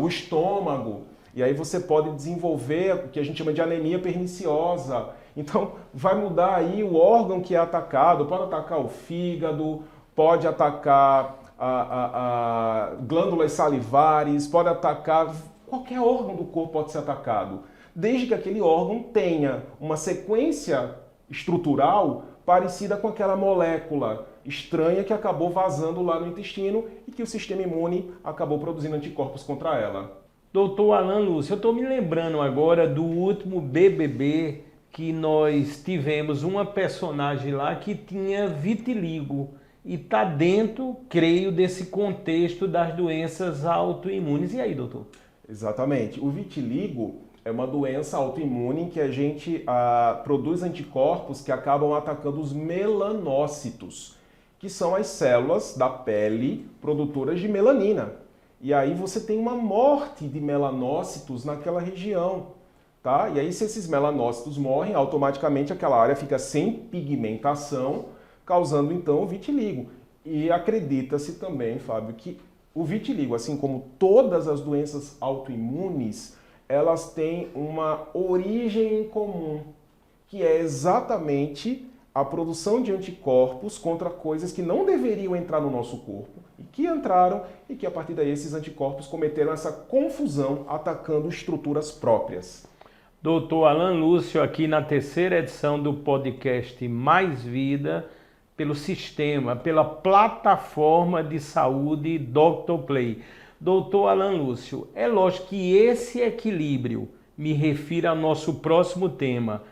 o estômago, e aí você pode desenvolver o que a gente chama de anemia perniciosa. Então, vai mudar aí o órgão que é atacado, pode atacar o fígado, pode atacar glândulas salivares, pode atacar qualquer órgão do corpo pode ser atacado, desde que aquele órgão tenha uma sequência estrutural parecida com aquela molécula estranha que acabou vazando lá no intestino e que o sistema imune acabou produzindo anticorpos contra ela. Doutor Alan Lúcio, eu estou me lembrando agora do último BBB que nós tivemos uma personagem lá que tinha vitiligo e está dentro, creio, desse contexto das doenças autoimunes. E aí, doutor? Exatamente. O vitiligo é uma doença autoimune em que a gente produz anticorpos que acabam atacando os melanócitos, que são as células da pele produtoras de melanina. E aí você tem uma morte de melanócitos naquela região, tá? E aí se esses melanócitos morrem, automaticamente aquela área fica sem pigmentação, causando então o vitiligo. E acredita-se também, Fábio, que o vitiligo, assim como todas as doenças autoimunes, elas têm uma origem em comum, que é exatamente a produção de anticorpos contra coisas que não deveriam entrar no nosso corpo e que entraram e que a partir daí esses anticorpos cometeram essa confusão atacando estruturas próprias. Doutor Alan Lúcio aqui na terceira edição do podcast Mais Vida, pelo sistema, pela plataforma de saúde Dr. Play. Doutor Alan Lúcio, é lógico que esse equilíbrio me refiro ao nosso próximo tema.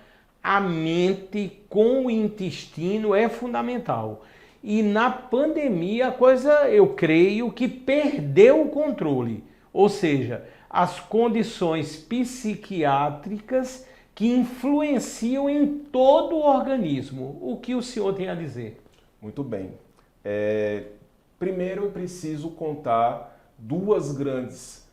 A mente com o intestino é fundamental. E na pandemia a coisa, eu creio, que perdeu o controle. Ou seja, as condições psiquiátricas que influenciam em todo o organismo. O que o senhor tem a dizer? Muito bem. Primeiro eu preciso contar duas grandes,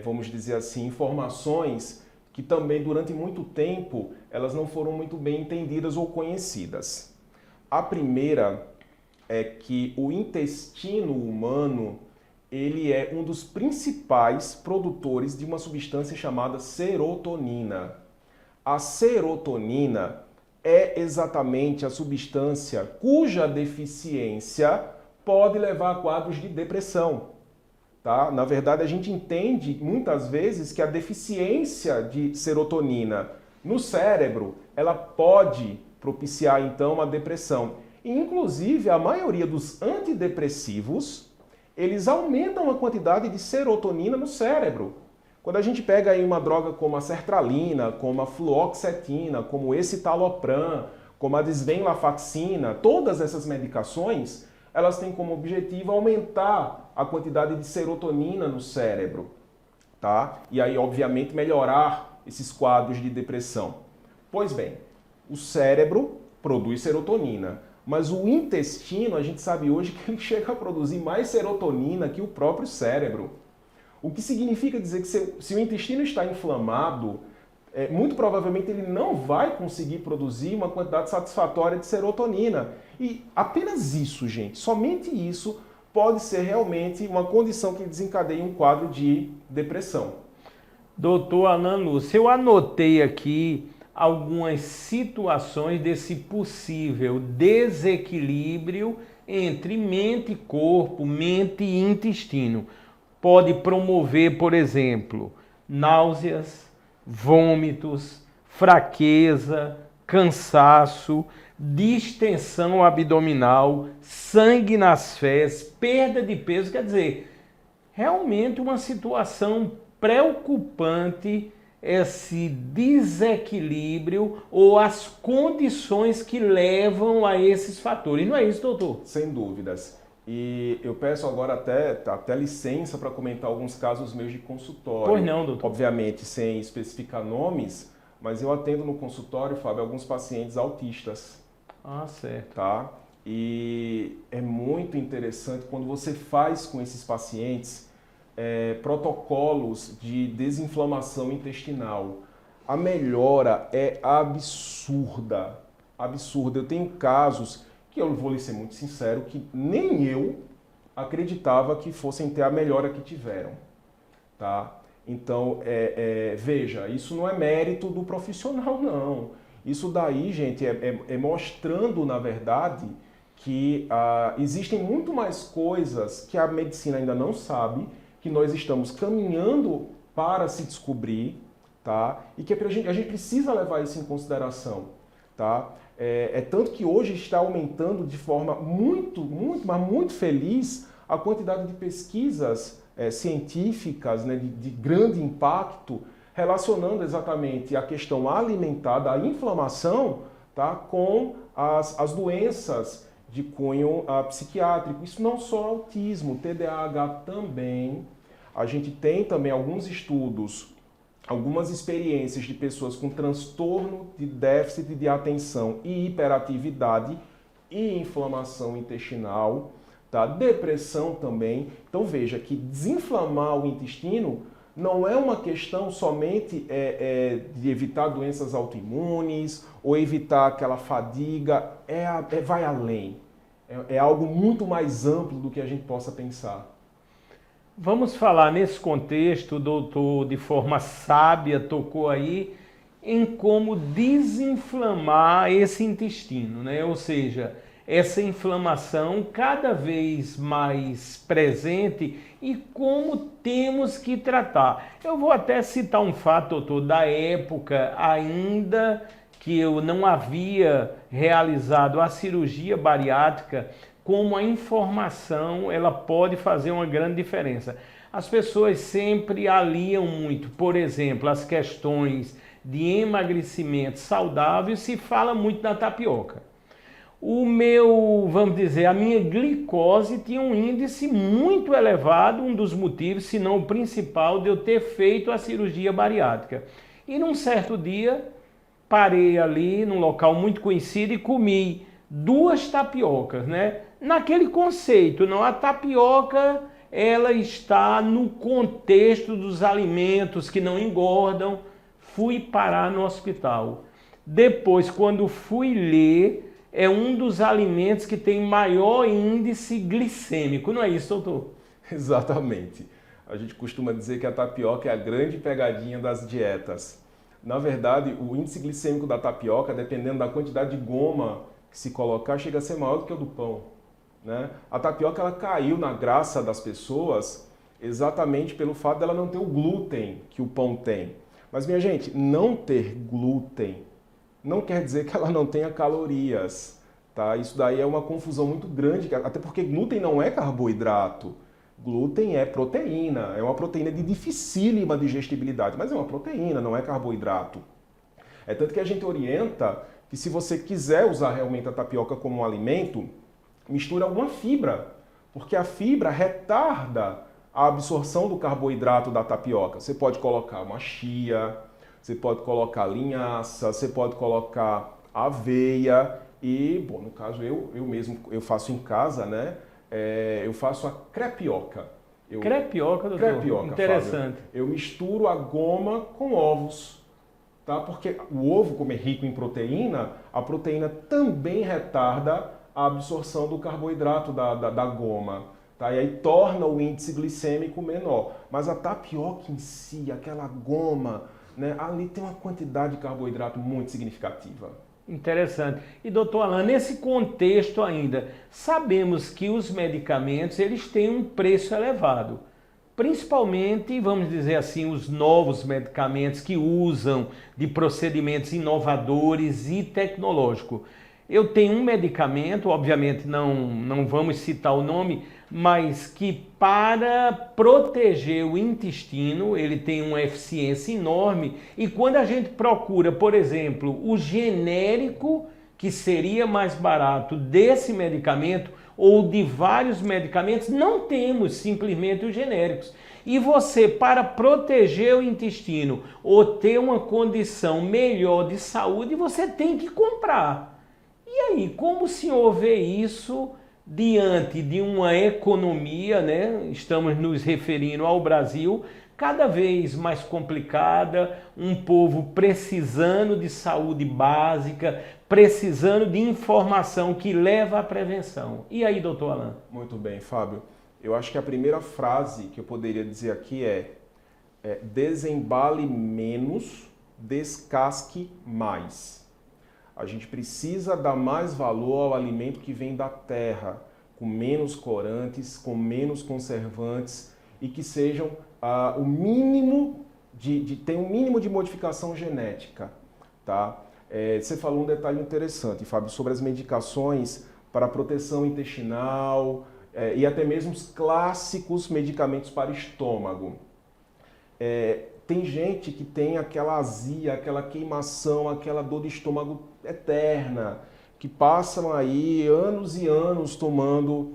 vamos dizer assim, informações que também durante muito tempo elas não foram muito bem entendidas ou conhecidas. A primeira é que o intestino humano ele é um dos principais produtores de uma substância chamada serotonina. A serotonina é exatamente a substância cuja deficiência pode levar a quadros de depressão. Tá? Na verdade, a gente entende muitas vezes que a deficiência de serotonina no cérebro, ela pode propiciar então uma depressão. E, inclusive, a maioria dos antidepressivos, eles aumentam a quantidade de serotonina no cérebro. Quando a gente pega aí uma droga como a sertralina, como a fluoxetina, como o escitalopram, como a desvenlafaxina, todas essas medicações, elas têm como objetivo aumentar a quantidade de serotonina no cérebro, tá? E aí, obviamente, melhorar esses quadros de depressão. Pois bem, o cérebro produz serotonina, mas o intestino, a gente sabe hoje que ele chega a produzir mais serotonina que o próprio cérebro. O que significa dizer que se o intestino está inflamado, muito provavelmente ele não vai conseguir produzir uma quantidade satisfatória de serotonina. E apenas isso, gente, somente isso pode ser realmente uma condição que desencadeie um quadro de depressão. Doutor Alan Lúcio, eu anotei aqui algumas situações desse possível desequilíbrio entre mente e corpo, mente e intestino. Pode promover, por exemplo, náuseas, vômitos, fraqueza, cansaço, distensão abdominal, sangue nas fezes, perda de peso. Quer dizer, realmente uma situação preocupante esse desequilíbrio ou as condições que levam a esses fatores. Não é isso, doutor? Sem dúvidas. E eu peço agora até licença para comentar alguns casos meus de consultório. Pois não, doutor. Obviamente, sem especificar nomes, mas eu atendo no consultório, Fábio, alguns pacientes autistas. Ah, certo. Tá? E é muito interessante quando você faz com esses pacientes protocolos de desinflamação intestinal. A melhora é absurda, absurda. Eu tenho casos que eu vou lhe ser muito sincero, que nem eu acreditava que fossem ter a melhora que tiveram. Tá? Então, veja, isso não é mérito do profissional, não. Isso daí, gente, é mostrando, na verdade, que existem muito mais coisas que a medicina ainda não sabe, que nós estamos caminhando para se descobrir, tá? E que a gente precisa levar isso em consideração, tá? Tanto que hoje está aumentando de forma mas muito feliz a quantidade de pesquisas científicas, né, de grande impacto, relacionando exatamente a questão alimentar, da inflamação, tá, com as doenças de cunho psiquiátrico. Isso não só autismo, TDAH também. A gente tem também alguns estudos, algumas experiências de pessoas com transtorno de déficit de atenção e hiperatividade e inflamação intestinal, tá? Depressão também. Então veja que desinflamar o intestino não é uma questão somente de evitar doenças autoimunes ou evitar aquela fadiga, vai além. É algo muito mais amplo do que a gente possa pensar. Vamos falar nesse contexto, o doutor, de forma sábia, tocou aí em como desinflamar esse intestino, né? Ou seja, essa inflamação cada vez mais presente e como temos que tratar. Eu vou até citar um fato, doutor, da época ainda que eu não havia realizado a cirurgia bariátrica, como a informação ela pode fazer uma grande diferença. As pessoas sempre aliam muito, por exemplo, as questões de emagrecimento saudável, se fala muito da tapioca. O meu, vamos dizer, a minha glicose tinha um índice muito elevado, um dos motivos, se não o principal, de eu ter feito a cirurgia bariátrica. E num certo dia, parei ali num local muito conhecido e comi 2 tapiocas, né? Naquele conceito, não, a tapioca ela está no contexto dos alimentos que não engordam. Fui parar no hospital. Depois, quando fui ler, é um dos alimentos que tem maior índice glicêmico, não é isso, doutor? Exatamente. A gente costuma dizer que a tapioca é a grande pegadinha das dietas. Na verdade, o índice glicêmico da tapioca, dependendo da quantidade de goma que se colocar, chega a ser maior do que o do pão, né? A tapioca ela caiu na graça das pessoas exatamente pelo fato dela não ter o glúten que o pão tem. Mas, minha gente, não ter glúten não quer dizer que ela não tenha calorias, tá? Isso daí é uma confusão muito grande, até porque glúten não é carboidrato. Glúten é proteína, é uma proteína de dificílima digestibilidade, mas é uma proteína, não é carboidrato. É tanto que a gente orienta que se você quiser usar realmente a tapioca como um alimento, misture alguma fibra, porque a fibra retarda a absorção do carboidrato da tapioca. Você pode colocar uma chia, você pode colocar linhaça, você pode colocar aveia e, bom, no caso eu mesmo eu faço em casa, né? Eu faço a crepioca. Crepioca, doutor? Crepioca, interessante. Fábio. Eu misturo a goma com ovos, tá? Porque o ovo, como é rico em proteína, a proteína também retarda a absorção do carboidrato da goma. Tá? E aí torna o índice glicêmico menor. Mas a tapioca em si, aquela goma, né, ali tem uma quantidade de carboidrato muito significativa. Interessante. E doutor Alan, nesse contexto ainda, sabemos que os medicamentos eles têm um preço elevado. Principalmente, vamos dizer assim, os novos medicamentos que usam de procedimentos inovadores e tecnológicos. Eu tenho um medicamento, obviamente não vamos citar o nome, mas que para proteger o intestino, ele tem uma eficiência enorme. E quando a gente procura, por exemplo, o genérico, que seria mais barato desse medicamento, ou de vários medicamentos, não temos simplesmente os genéricos. E você, para proteger o intestino ou ter uma condição melhor de saúde, você tem que comprar. E aí, como o senhor vê isso diante de uma economia, né? Estamos nos referindo ao Brasil, cada vez mais complicada, um povo precisando de saúde básica, precisando de informação que leva à prevenção. E aí, doutor Alan? Muito bem, Fábio. Eu acho que a primeira frase que eu poderia dizer aqui é desembale menos, descasque mais. A gente precisa dar mais valor ao alimento que vem da terra, com menos corantes, com menos conservantes e que sejam o mínimo tem um mínimo de modificação genética, tá? Você falou um detalhe interessante, Fábio, sobre as medicações para proteção intestinal e até mesmo os clássicos medicamentos para estômago. Tem gente que tem aquela azia, aquela queimação, aquela dor de estômago eterna, que passam aí anos e anos tomando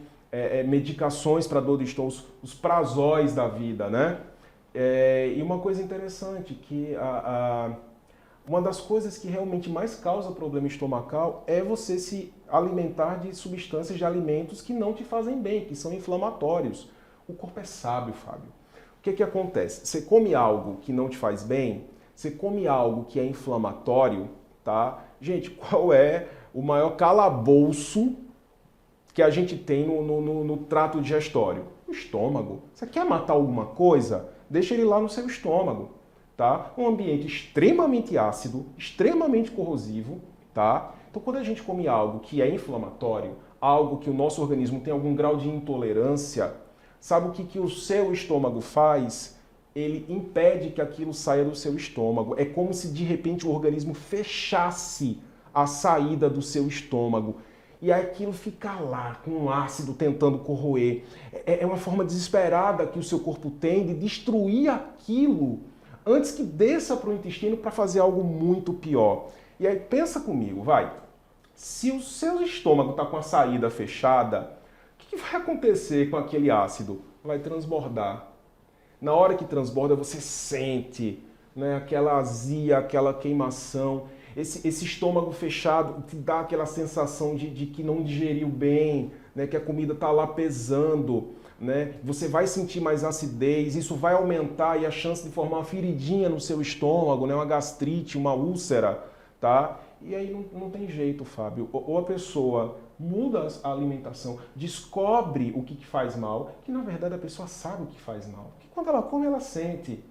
medicações para dor de estômago, os prazóis da vida, né? E uma coisa interessante, que uma das coisas que realmente mais causa problema estomacal é você se alimentar de substâncias de alimentos que não te fazem bem, que são inflamatórios. O corpo é sábio, Fábio. O que acontece? Você come algo que não te faz bem, você come algo que é inflamatório, tá? Gente, qual é o maior calabouço que a gente tem no trato digestório? O estômago. Você quer matar alguma coisa? Deixa ele lá no seu estômago, tá? Um ambiente extremamente ácido, extremamente corrosivo, tá? Então, quando a gente come algo que é inflamatório, algo que o nosso organismo tem algum grau de intolerância, sabe o que o seu estômago faz? Ele impede que aquilo saia do seu estômago. É como se, de repente, o organismo fechasse a saída do seu estômago. E aí aquilo fica lá, com um ácido tentando corroer. É uma forma desesperada que o seu corpo tem de destruir aquilo antes que desça para o intestino para fazer algo muito pior. E aí pensa comigo, vai. Se o seu estômago está com a saída fechada, o que vai acontecer com aquele ácido? Vai transbordar. Na hora que transborda, você sente, né, aquela azia, aquela queimação. Esse estômago fechado te dá aquela sensação de que não digeriu bem, né, que a comida está lá pesando. Né? Você vai sentir mais acidez, isso vai aumentar e a chance de formar uma feridinha no seu estômago, né, uma gastrite, uma úlcera. Tá? E aí não tem jeito, Fábio. Ou a pessoa muda a alimentação, descobre o que faz mal, que na verdade a pessoa sabe o que faz mal. Que quando ela come, ela sente.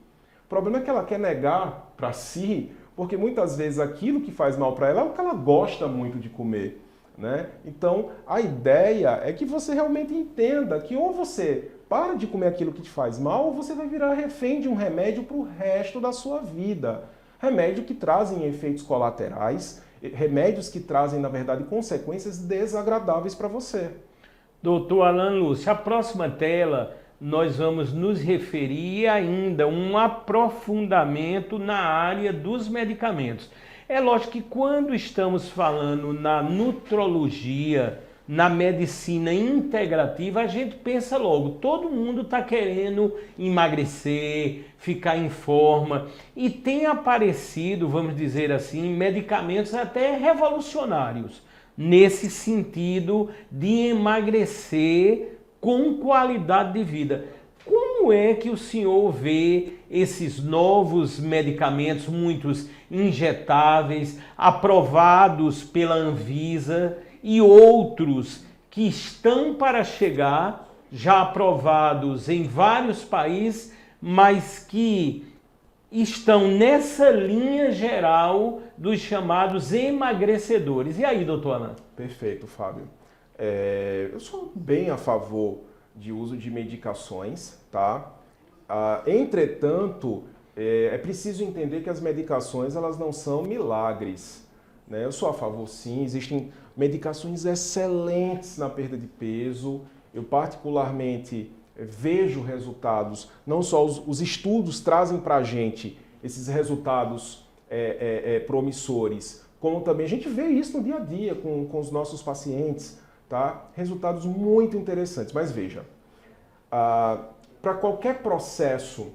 O problema é que ela quer negar para si, porque muitas vezes aquilo que faz mal para ela é o que ela gosta muito de comer. Né? Então, a ideia é que você realmente entenda que ou você para de comer aquilo que te faz mal, ou você vai virar refém de um remédio para o resto da sua vida. Remédio que trazem efeitos colaterais, remédios que trazem, na verdade, consequências desagradáveis para você. Doutor Alan Lúcio, a próxima tela nós vamos nos referir ainda a um aprofundamento na área dos medicamentos. É lógico que quando estamos falando na nutrologia, na medicina integrativa, a gente pensa logo, todo mundo está querendo emagrecer, ficar em forma, e tem aparecido, vamos dizer assim, medicamentos até revolucionários, nesse sentido de emagrecer com qualidade de vida. Como é que o senhor vê esses novos medicamentos, muitos injetáveis, aprovados pela Anvisa, e outros que estão para chegar, já aprovados em vários países, mas que estão nessa linha geral dos chamados emagrecedores? E aí, doutor Alan? Perfeito, Fábio. Eu sou bem a favor de uso de medicações, tá? Entretanto, é preciso entender que as medicações elas não são milagres, né? Eu sou a favor, sim, existem medicações excelentes na perda de peso. Eu particularmente vejo resultados, não só os estudos trazem para a gente esses resultados promissores, como também a gente vê isso no dia a dia com os nossos pacientes, tá? Resultados muito interessantes. Mas veja, para qualquer processo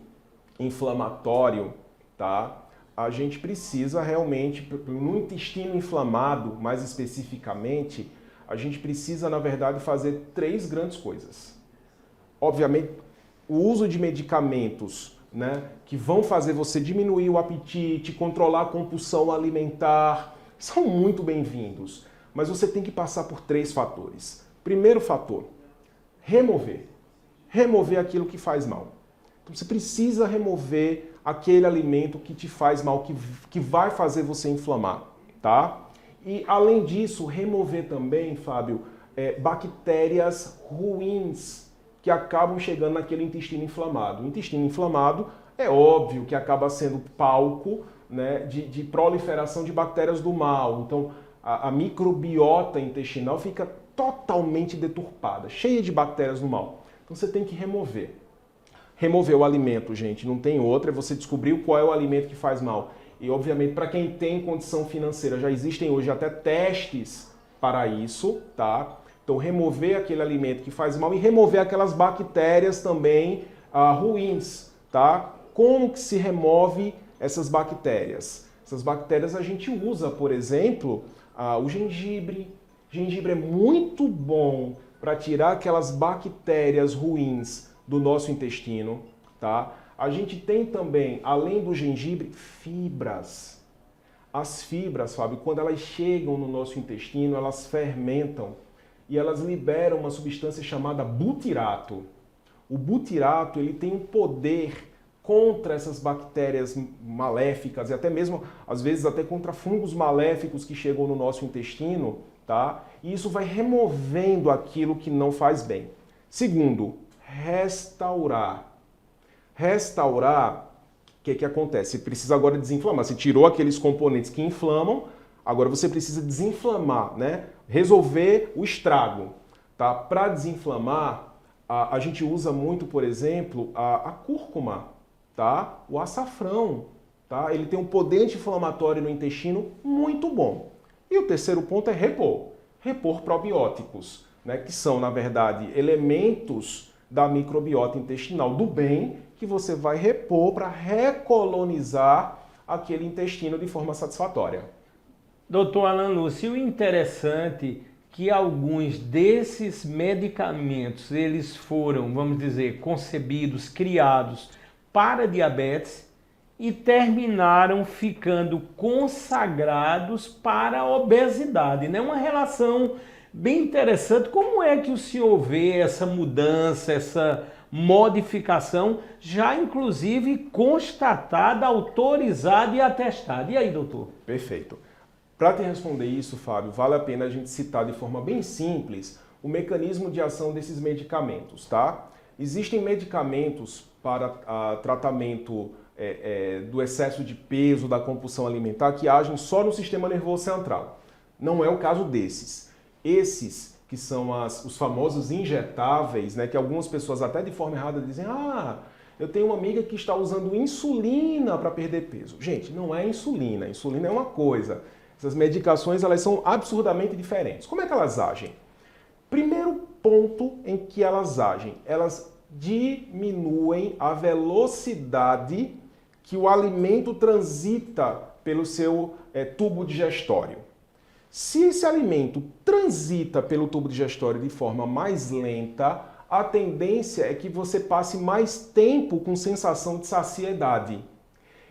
inflamatório, tá? A gente precisa realmente, no intestino inflamado, mais especificamente, a gente precisa, na verdade, fazer 3 grandes coisas. Obviamente, o uso de medicamentos, né, que vão fazer você diminuir o apetite, controlar a compulsão alimentar, são muito bem-vindos. Mas você tem que passar por 3 fatores. Primeiro fator, remover. Remover aquilo que faz mal. Então você precisa remover aquele alimento que te faz mal, que vai fazer você inflamar, tá? E além disso, remover também, Fábio, bactérias ruins que acabam chegando naquele intestino inflamado. O intestino inflamado é óbvio que acaba sendo palco, né, de proliferação de bactérias do mal. Então a microbiota intestinal fica totalmente deturpada, cheia de bactérias do mal. Então você tem que remover. Remover o alimento, gente, não tem outra, você descobriu qual é o alimento que faz mal. E, obviamente, para quem tem condição financeira, já existem hoje até testes para isso, tá? Então, remover aquele alimento que faz mal e remover aquelas bactérias também ruins, tá? Como que se remove essas bactérias? Essas bactérias a gente usa, por exemplo, o gengibre. Gengibre é muito bom para tirar aquelas bactérias ruins do nosso intestino, tá? A gente tem também, além do gengibre, fibras. As fibras, Fábio, quando elas chegam no nosso intestino, elas fermentam e elas liberam uma substância chamada butirato. O butirato, ele tem um poder contra essas bactérias maléficas e até mesmo, às vezes, até contra fungos maléficos que chegam no nosso intestino, tá? E isso vai removendo aquilo que não faz bem. Segundo, restaurar. Restaurar, o que acontece? Você precisa agora desinflamar. Você tirou aqueles componentes que inflamam, agora você precisa desinflamar, né? Resolver o estrago, tá? Para desinflamar, a gente usa muito, por exemplo, a cúrcuma, tá? O açafrão, tá? Ele tem um poder anti-inflamatório no intestino muito bom. E o terceiro ponto é repor. Repor probióticos, né? Que são, na verdade, elementos da microbiota intestinal do bem que você vai repor para recolonizar aquele intestino de forma satisfatória. Doutor Alan Lúcio, o interessante que alguns desses medicamentos, eles foram, vamos dizer, concebidos, criados para diabetes e terminaram ficando consagrados para a obesidade, né? Uma relação bem interessante. Como é que o senhor vê essa mudança, essa modificação, já inclusive constatada, autorizada e atestada? E aí, doutor? Perfeito. Para te responder isso, Fábio, vale a pena a gente citar de forma bem simples o mecanismo de ação desses medicamentos, tá? Existem medicamentos para tratamento do excesso de peso, da compulsão alimentar, que agem só no sistema nervoso central. Não é o caso desses. Esses, que são os famosos injetáveis, né, que algumas pessoas até de forma errada dizem, eu tenho uma amiga que está usando insulina para perder peso. Gente, não é insulina. Insulina é uma coisa. Essas medicações, elas são absurdamente diferentes. Como é que elas agem? Primeiro ponto em que elas agem, elas diminuem a velocidade que o alimento transita pelo seu tubo digestório. Se esse alimento transita pelo tubo digestório de forma mais lenta, a tendência é que você passe mais tempo com sensação de saciedade.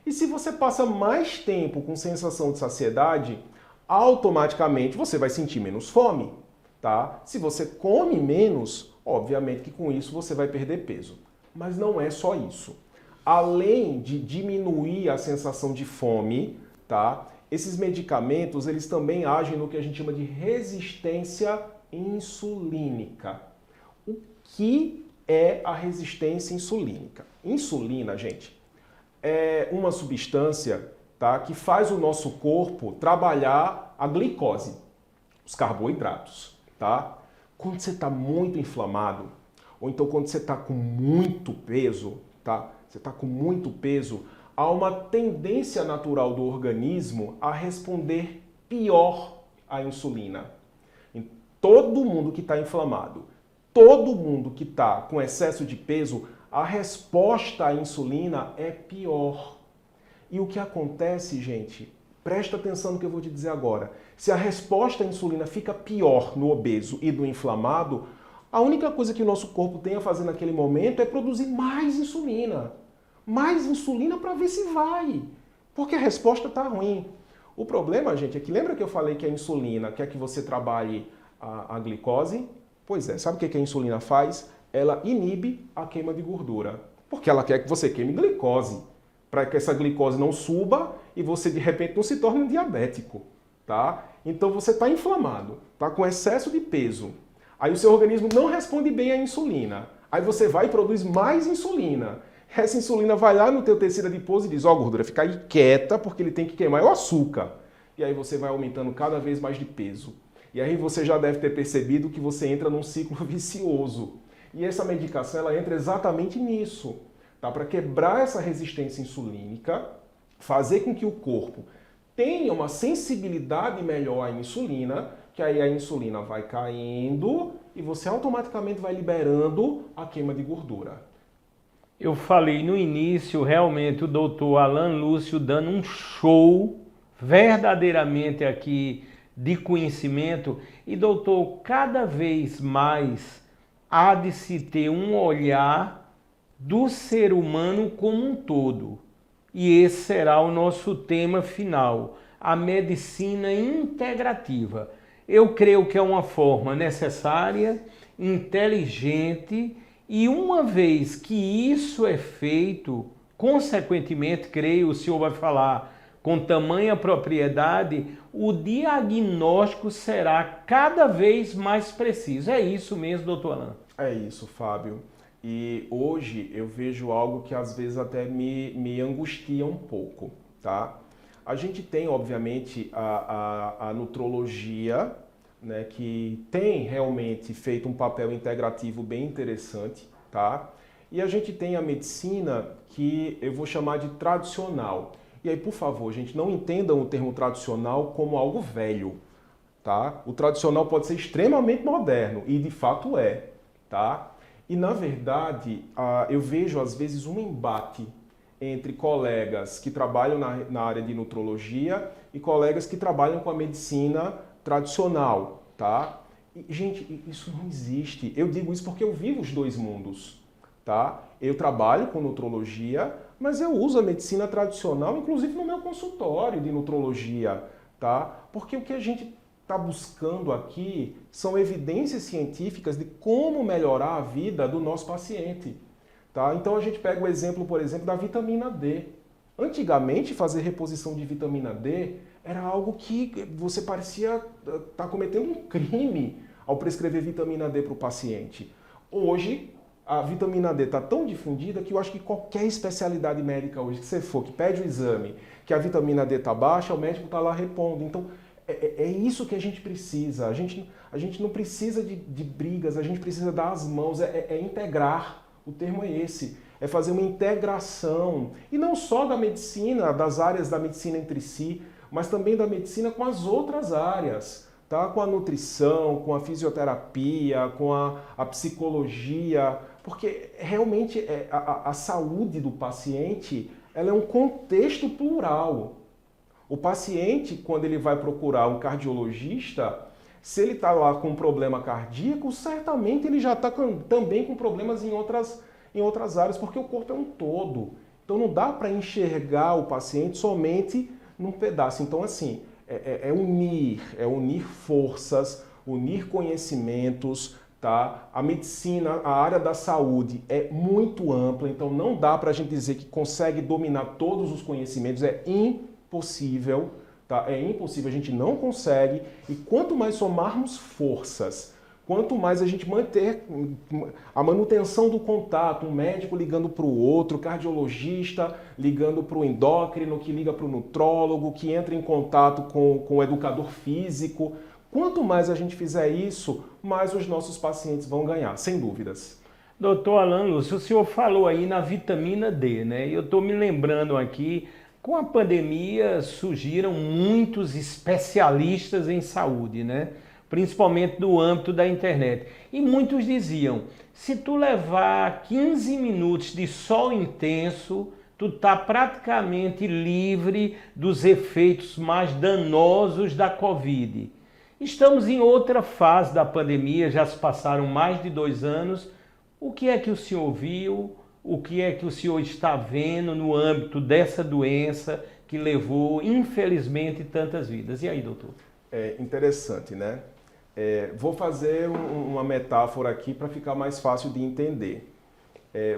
E se você passa mais tempo com sensação de saciedade, automaticamente você vai sentir menos fome, tá? Se você come menos, obviamente que com isso você vai perder peso. Mas não é só isso. Além de diminuir a sensação de fome, tá? Esses medicamentos, eles também agem no que a gente chama de resistência insulínica. O que é a resistência insulínica? Insulina, gente, é uma substância, tá, que faz o nosso corpo trabalhar a glicose, os carboidratos, tá? Quando você está muito inflamado, ou então quando você está com muito peso, tá? Você está com muito peso, há uma tendência natural do organismo a responder pior à insulina. Todo mundo que está inflamado, todo mundo que está com excesso de peso, a resposta à insulina é pior. E o que acontece, gente, presta atenção no que eu vou te dizer agora. Se a resposta à insulina fica pior no obeso e no inflamado, a única coisa que o nosso corpo tem a fazer naquele momento é produzir mais insulina. Mais insulina para ver se vai. Porque a resposta está ruim. O problema, gente, é que lembra que eu falei que a insulina quer que você trabalhe a glicose? Pois é, sabe o que a insulina faz? Ela inibe a queima de gordura. Porque ela quer que você queime glicose. Para que essa glicose não suba e você de repente não se torne um diabético, tá? Então você está inflamado, tá com excesso de peso. Aí o seu organismo não responde bem à insulina. Aí você vai e produz mais insulina. Essa insulina vai lá no teu tecido adiposo e diz, gordura, fica aí quieta porque ele tem que queimar o açúcar. E aí você vai aumentando cada vez mais de peso. E aí você já deve ter percebido que você entra num ciclo vicioso. E essa medicação, ela entra exatamente nisso. Tá? Para quebrar essa resistência insulínica, fazer com que o corpo tenha uma sensibilidade melhor à insulina, que aí a insulina vai caindo e você automaticamente vai liberando a queima de gordura. Eu falei no início, realmente, o doutor Alan Lúcio dando um show verdadeiramente aqui de conhecimento. E, doutor, cada vez mais há de se ter um olhar do ser humano como um todo. E esse será o nosso tema final, a medicina integrativa. Eu creio que é uma forma necessária, inteligente, e uma vez que isso é feito, consequentemente, creio, o senhor vai falar com tamanha propriedade, o diagnóstico será cada vez mais preciso. É isso mesmo, doutor Alan? É isso, Fábio. E hoje eu vejo algo que às vezes até me angustia um pouco, tá? A gente tem, obviamente, a nutrologia, né, que tem realmente feito um papel integrativo bem interessante, tá? E a gente tem a medicina que eu vou chamar de tradicional. E aí, por favor, gente, não entendam o termo tradicional como algo velho, tá? O tradicional pode ser extremamente moderno, e de fato é, tá? E, na verdade, eu vejo, às vezes, um embate entre colegas que trabalham na área de nutrologia e colegas que trabalham com a medicina tradicional, tá? E, gente, isso não existe. Eu digo isso porque eu vivo os dois mundos, tá? Eu trabalho com nutrologia, mas eu uso a medicina tradicional, inclusive no meu consultório de nutrologia, tá? Porque o que a gente está buscando aqui são evidências científicas de como melhorar a vida do nosso paciente, tá? Então a gente pega o exemplo, por exemplo, da vitamina D. Antigamente, fazer reposição de vitamina D era algo que você parecia estar cometendo um crime ao prescrever vitamina D para o paciente. Hoje, a vitamina D está tão difundida que eu acho que qualquer especialidade médica hoje que você for, que pede o exame, que a vitamina D está baixa, o médico está lá repondo. Então, é isso que a gente precisa. A gente não precisa de brigas, a gente precisa dar as mãos, é integrar. O termo é esse. É fazer uma integração. E não só da medicina, das áreas da medicina entre si, mas também da medicina com as outras áreas. Tá? Com a nutrição, com a fisioterapia, com a psicologia. Porque realmente a saúde do paciente ela é um contexto plural. O paciente, quando ele vai procurar um cardiologista, se ele está lá com um problema cardíaco, certamente ele já está também com problemas em outras áreas, porque o corpo é um todo. Então não dá para enxergar o paciente somente num pedaço. Então, assim, é unir forças, unir conhecimentos, tá? A medicina, a área da saúde é muito ampla, então não dá para a gente dizer que consegue dominar todos os conhecimentos, é impossível, tá? É impossível, a gente não consegue. E quanto mais somarmos forças, quanto mais a gente manter a manutenção do contato, um médico ligando para o outro, cardiologista ligando para o endócrino, que liga para o nutrólogo, que entra em contato com o educador físico. Quanto mais a gente fizer isso, mais os nossos pacientes vão ganhar, sem dúvidas. Doutor Alan Lúcio, o senhor falou aí na vitamina D, né? Eu estou me lembrando aqui, com a pandemia surgiram muitos especialistas em saúde, né? Principalmente no âmbito da internet. E muitos diziam, se tu levar 15 minutos de sol intenso, tu tá praticamente livre dos efeitos mais danosos da Covid. Estamos em outra fase da pandemia, já se passaram mais de 2 anos. O que é que o senhor viu? O que é que o senhor está vendo no âmbito dessa doença que levou, infelizmente, tantas vidas? E aí, doutor? É interessante, né? Vou fazer uma metáfora aqui para ficar mais fácil de entender.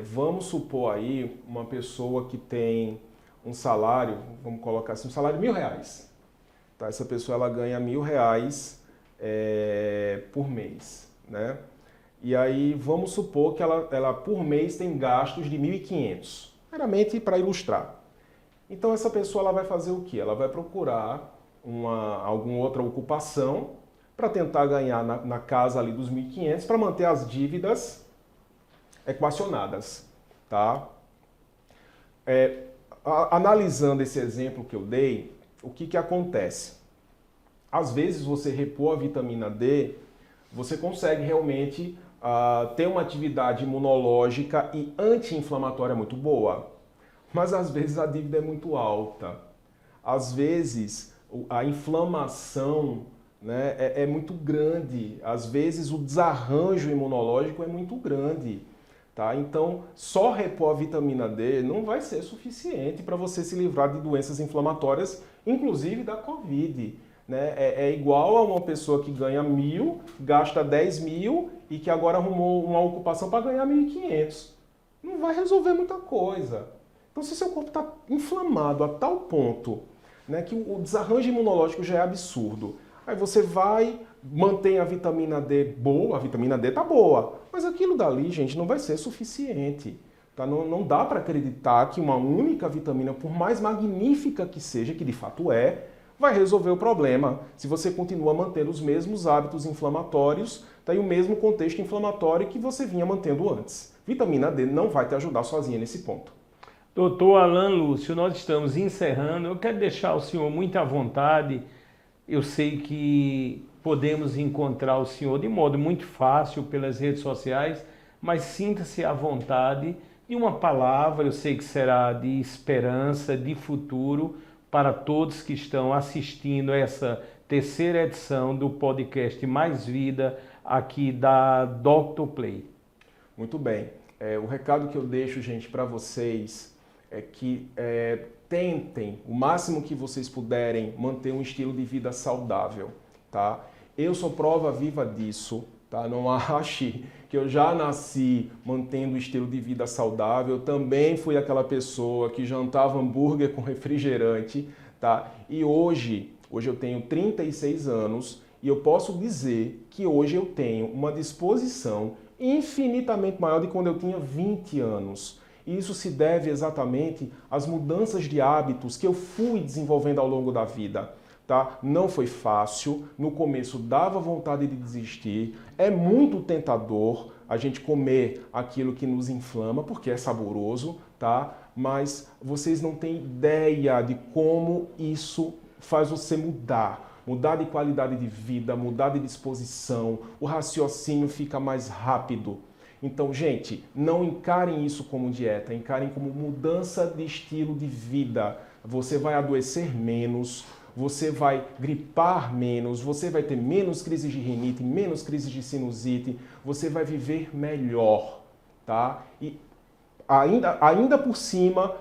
Vamos supor aí uma pessoa que tem um salário, vamos colocar assim, um salário de R$1.000. Tá? Essa pessoa ela ganha R$1.000 por mês, né? E aí vamos supor que ela por mês tem gastos de 1.500, meramente para ilustrar. Então essa pessoa ela vai fazer o quê? Ela vai procurar alguma outra ocupação para tentar ganhar na casa ali dos 1.500 para manter as dívidas equacionadas, tá? Analisando esse exemplo que eu dei, o que acontece? Às vezes você repor a vitamina D, você consegue realmente ter uma atividade imunológica e anti-inflamatória muito boa, mas às vezes a dívida é muito alta. Às vezes a inflamação, né, é muito grande, às vezes o desarranjo imunológico é muito grande. Tá? Então, só repor a vitamina D não vai ser suficiente para você se livrar de doenças inflamatórias, inclusive da Covid. Né? É igual a uma pessoa que ganha 1.000, gasta 10.000 e que agora arrumou uma ocupação para ganhar 1.500. Não vai resolver muita coisa. Então, se seu corpo está inflamado a tal ponto, né, que o desarranjo imunológico já é absurdo, aí você vai, mantém a vitamina D boa, a vitamina D tá boa, mas aquilo dali, gente, não vai ser suficiente. Tá? Não dá para acreditar que uma única vitamina, por mais magnífica que seja, que de fato vai resolver o problema se você continua mantendo os mesmos hábitos inflamatórios, tá? E o mesmo contexto inflamatório que você vinha mantendo antes. Vitamina D não vai te ajudar sozinha nesse ponto. Doutor Alan Lúcio, nós estamos encerrando. Eu quero deixar o senhor muito à vontade. Eu sei que podemos encontrar o senhor de modo muito fácil pelas redes sociais, mas sinta-se à vontade de uma palavra, eu sei que será de esperança, de futuro, para todos que estão assistindo essa terceira edição do podcast Mais Vida, aqui da Dr. Play. Muito bem. O recado que eu deixo, gente, para vocês é que tentem, o máximo que vocês puderem, manter um estilo de vida saudável, tá? Eu sou prova viva disso, tá? Não ache que eu já nasci mantendo o estilo de vida saudável. Eu também fui aquela pessoa que jantava hambúrguer com refrigerante, tá? E hoje eu tenho 36 anos e eu posso dizer que hoje eu tenho uma disposição infinitamente maior de quando eu tinha 20 anos. E isso se deve exatamente às mudanças de hábitos que eu fui desenvolvendo ao longo da vida. Tá? Não foi fácil, no começo dava vontade de desistir, é muito tentador a gente comer aquilo que nos inflama, porque é saboroso, tá? Mas vocês não têm ideia de como isso faz você mudar de qualidade de vida, mudar de disposição, o raciocínio fica mais rápido. Então, gente, não encarem isso como dieta, encarem como mudança de estilo de vida. Você vai adoecer menos, você vai gripar menos, você vai ter menos crises de rinite, menos crises de sinusite, você vai viver melhor, tá? E ainda por cima,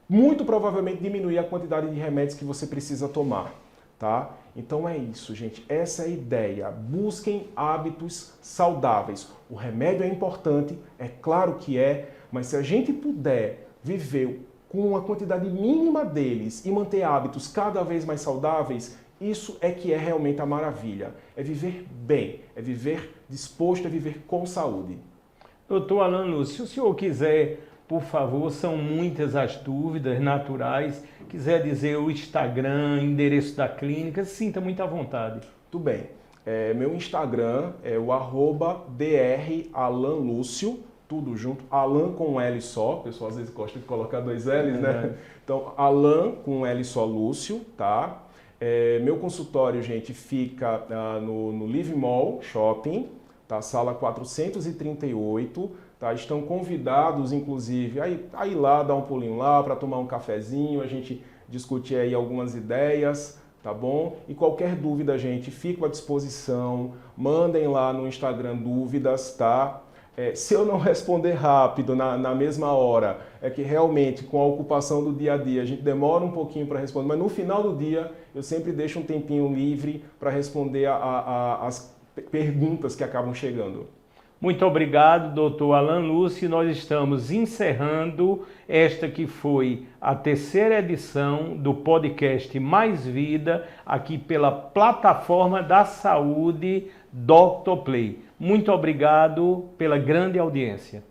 muito provavelmente diminuir a quantidade de remédios que você precisa tomar, tá? Então é isso, gente. Essa é a ideia. Busquem hábitos saudáveis. O remédio é importante, é claro que é, mas se a gente puder viver com uma quantidade mínima deles e manter hábitos cada vez mais saudáveis, isso é que é realmente a maravilha. É viver bem, é viver disposto, é viver com saúde. Doutor Alan Lúcio, se o senhor quiser, por favor, são muitas as dúvidas naturais, quiser dizer o Instagram, endereço da clínica, se sinta muito à vontade. Tudo bem. Meu Instagram é o @dralanlucio, tudo junto, Alan com um L só, o pessoal às vezes gosta de colocar 2 L's, né? Então, Alan com um L só, Lúcio, tá? Meu consultório, gente, fica no Live Mall Shopping, tá? Sala 438, tá? Estão convidados, inclusive, a ir lá, dar um pulinho lá para tomar um cafezinho, a gente discutir aí algumas ideias, tá bom? E qualquer dúvida, gente, fico à disposição, mandem lá no Instagram dúvidas, tá? Se eu não responder rápido na mesma hora, é que realmente com a ocupação do dia a dia a gente demora um pouquinho para responder, mas no final do dia eu sempre deixo um tempinho livre para responder as perguntas que acabam chegando. Muito obrigado, doutor Alan Lúcio. Nós estamos encerrando esta que foi a terceira edição do podcast Mais Vida, aqui pela plataforma da saúde Dr. Play. Muito obrigado pela grande audiência.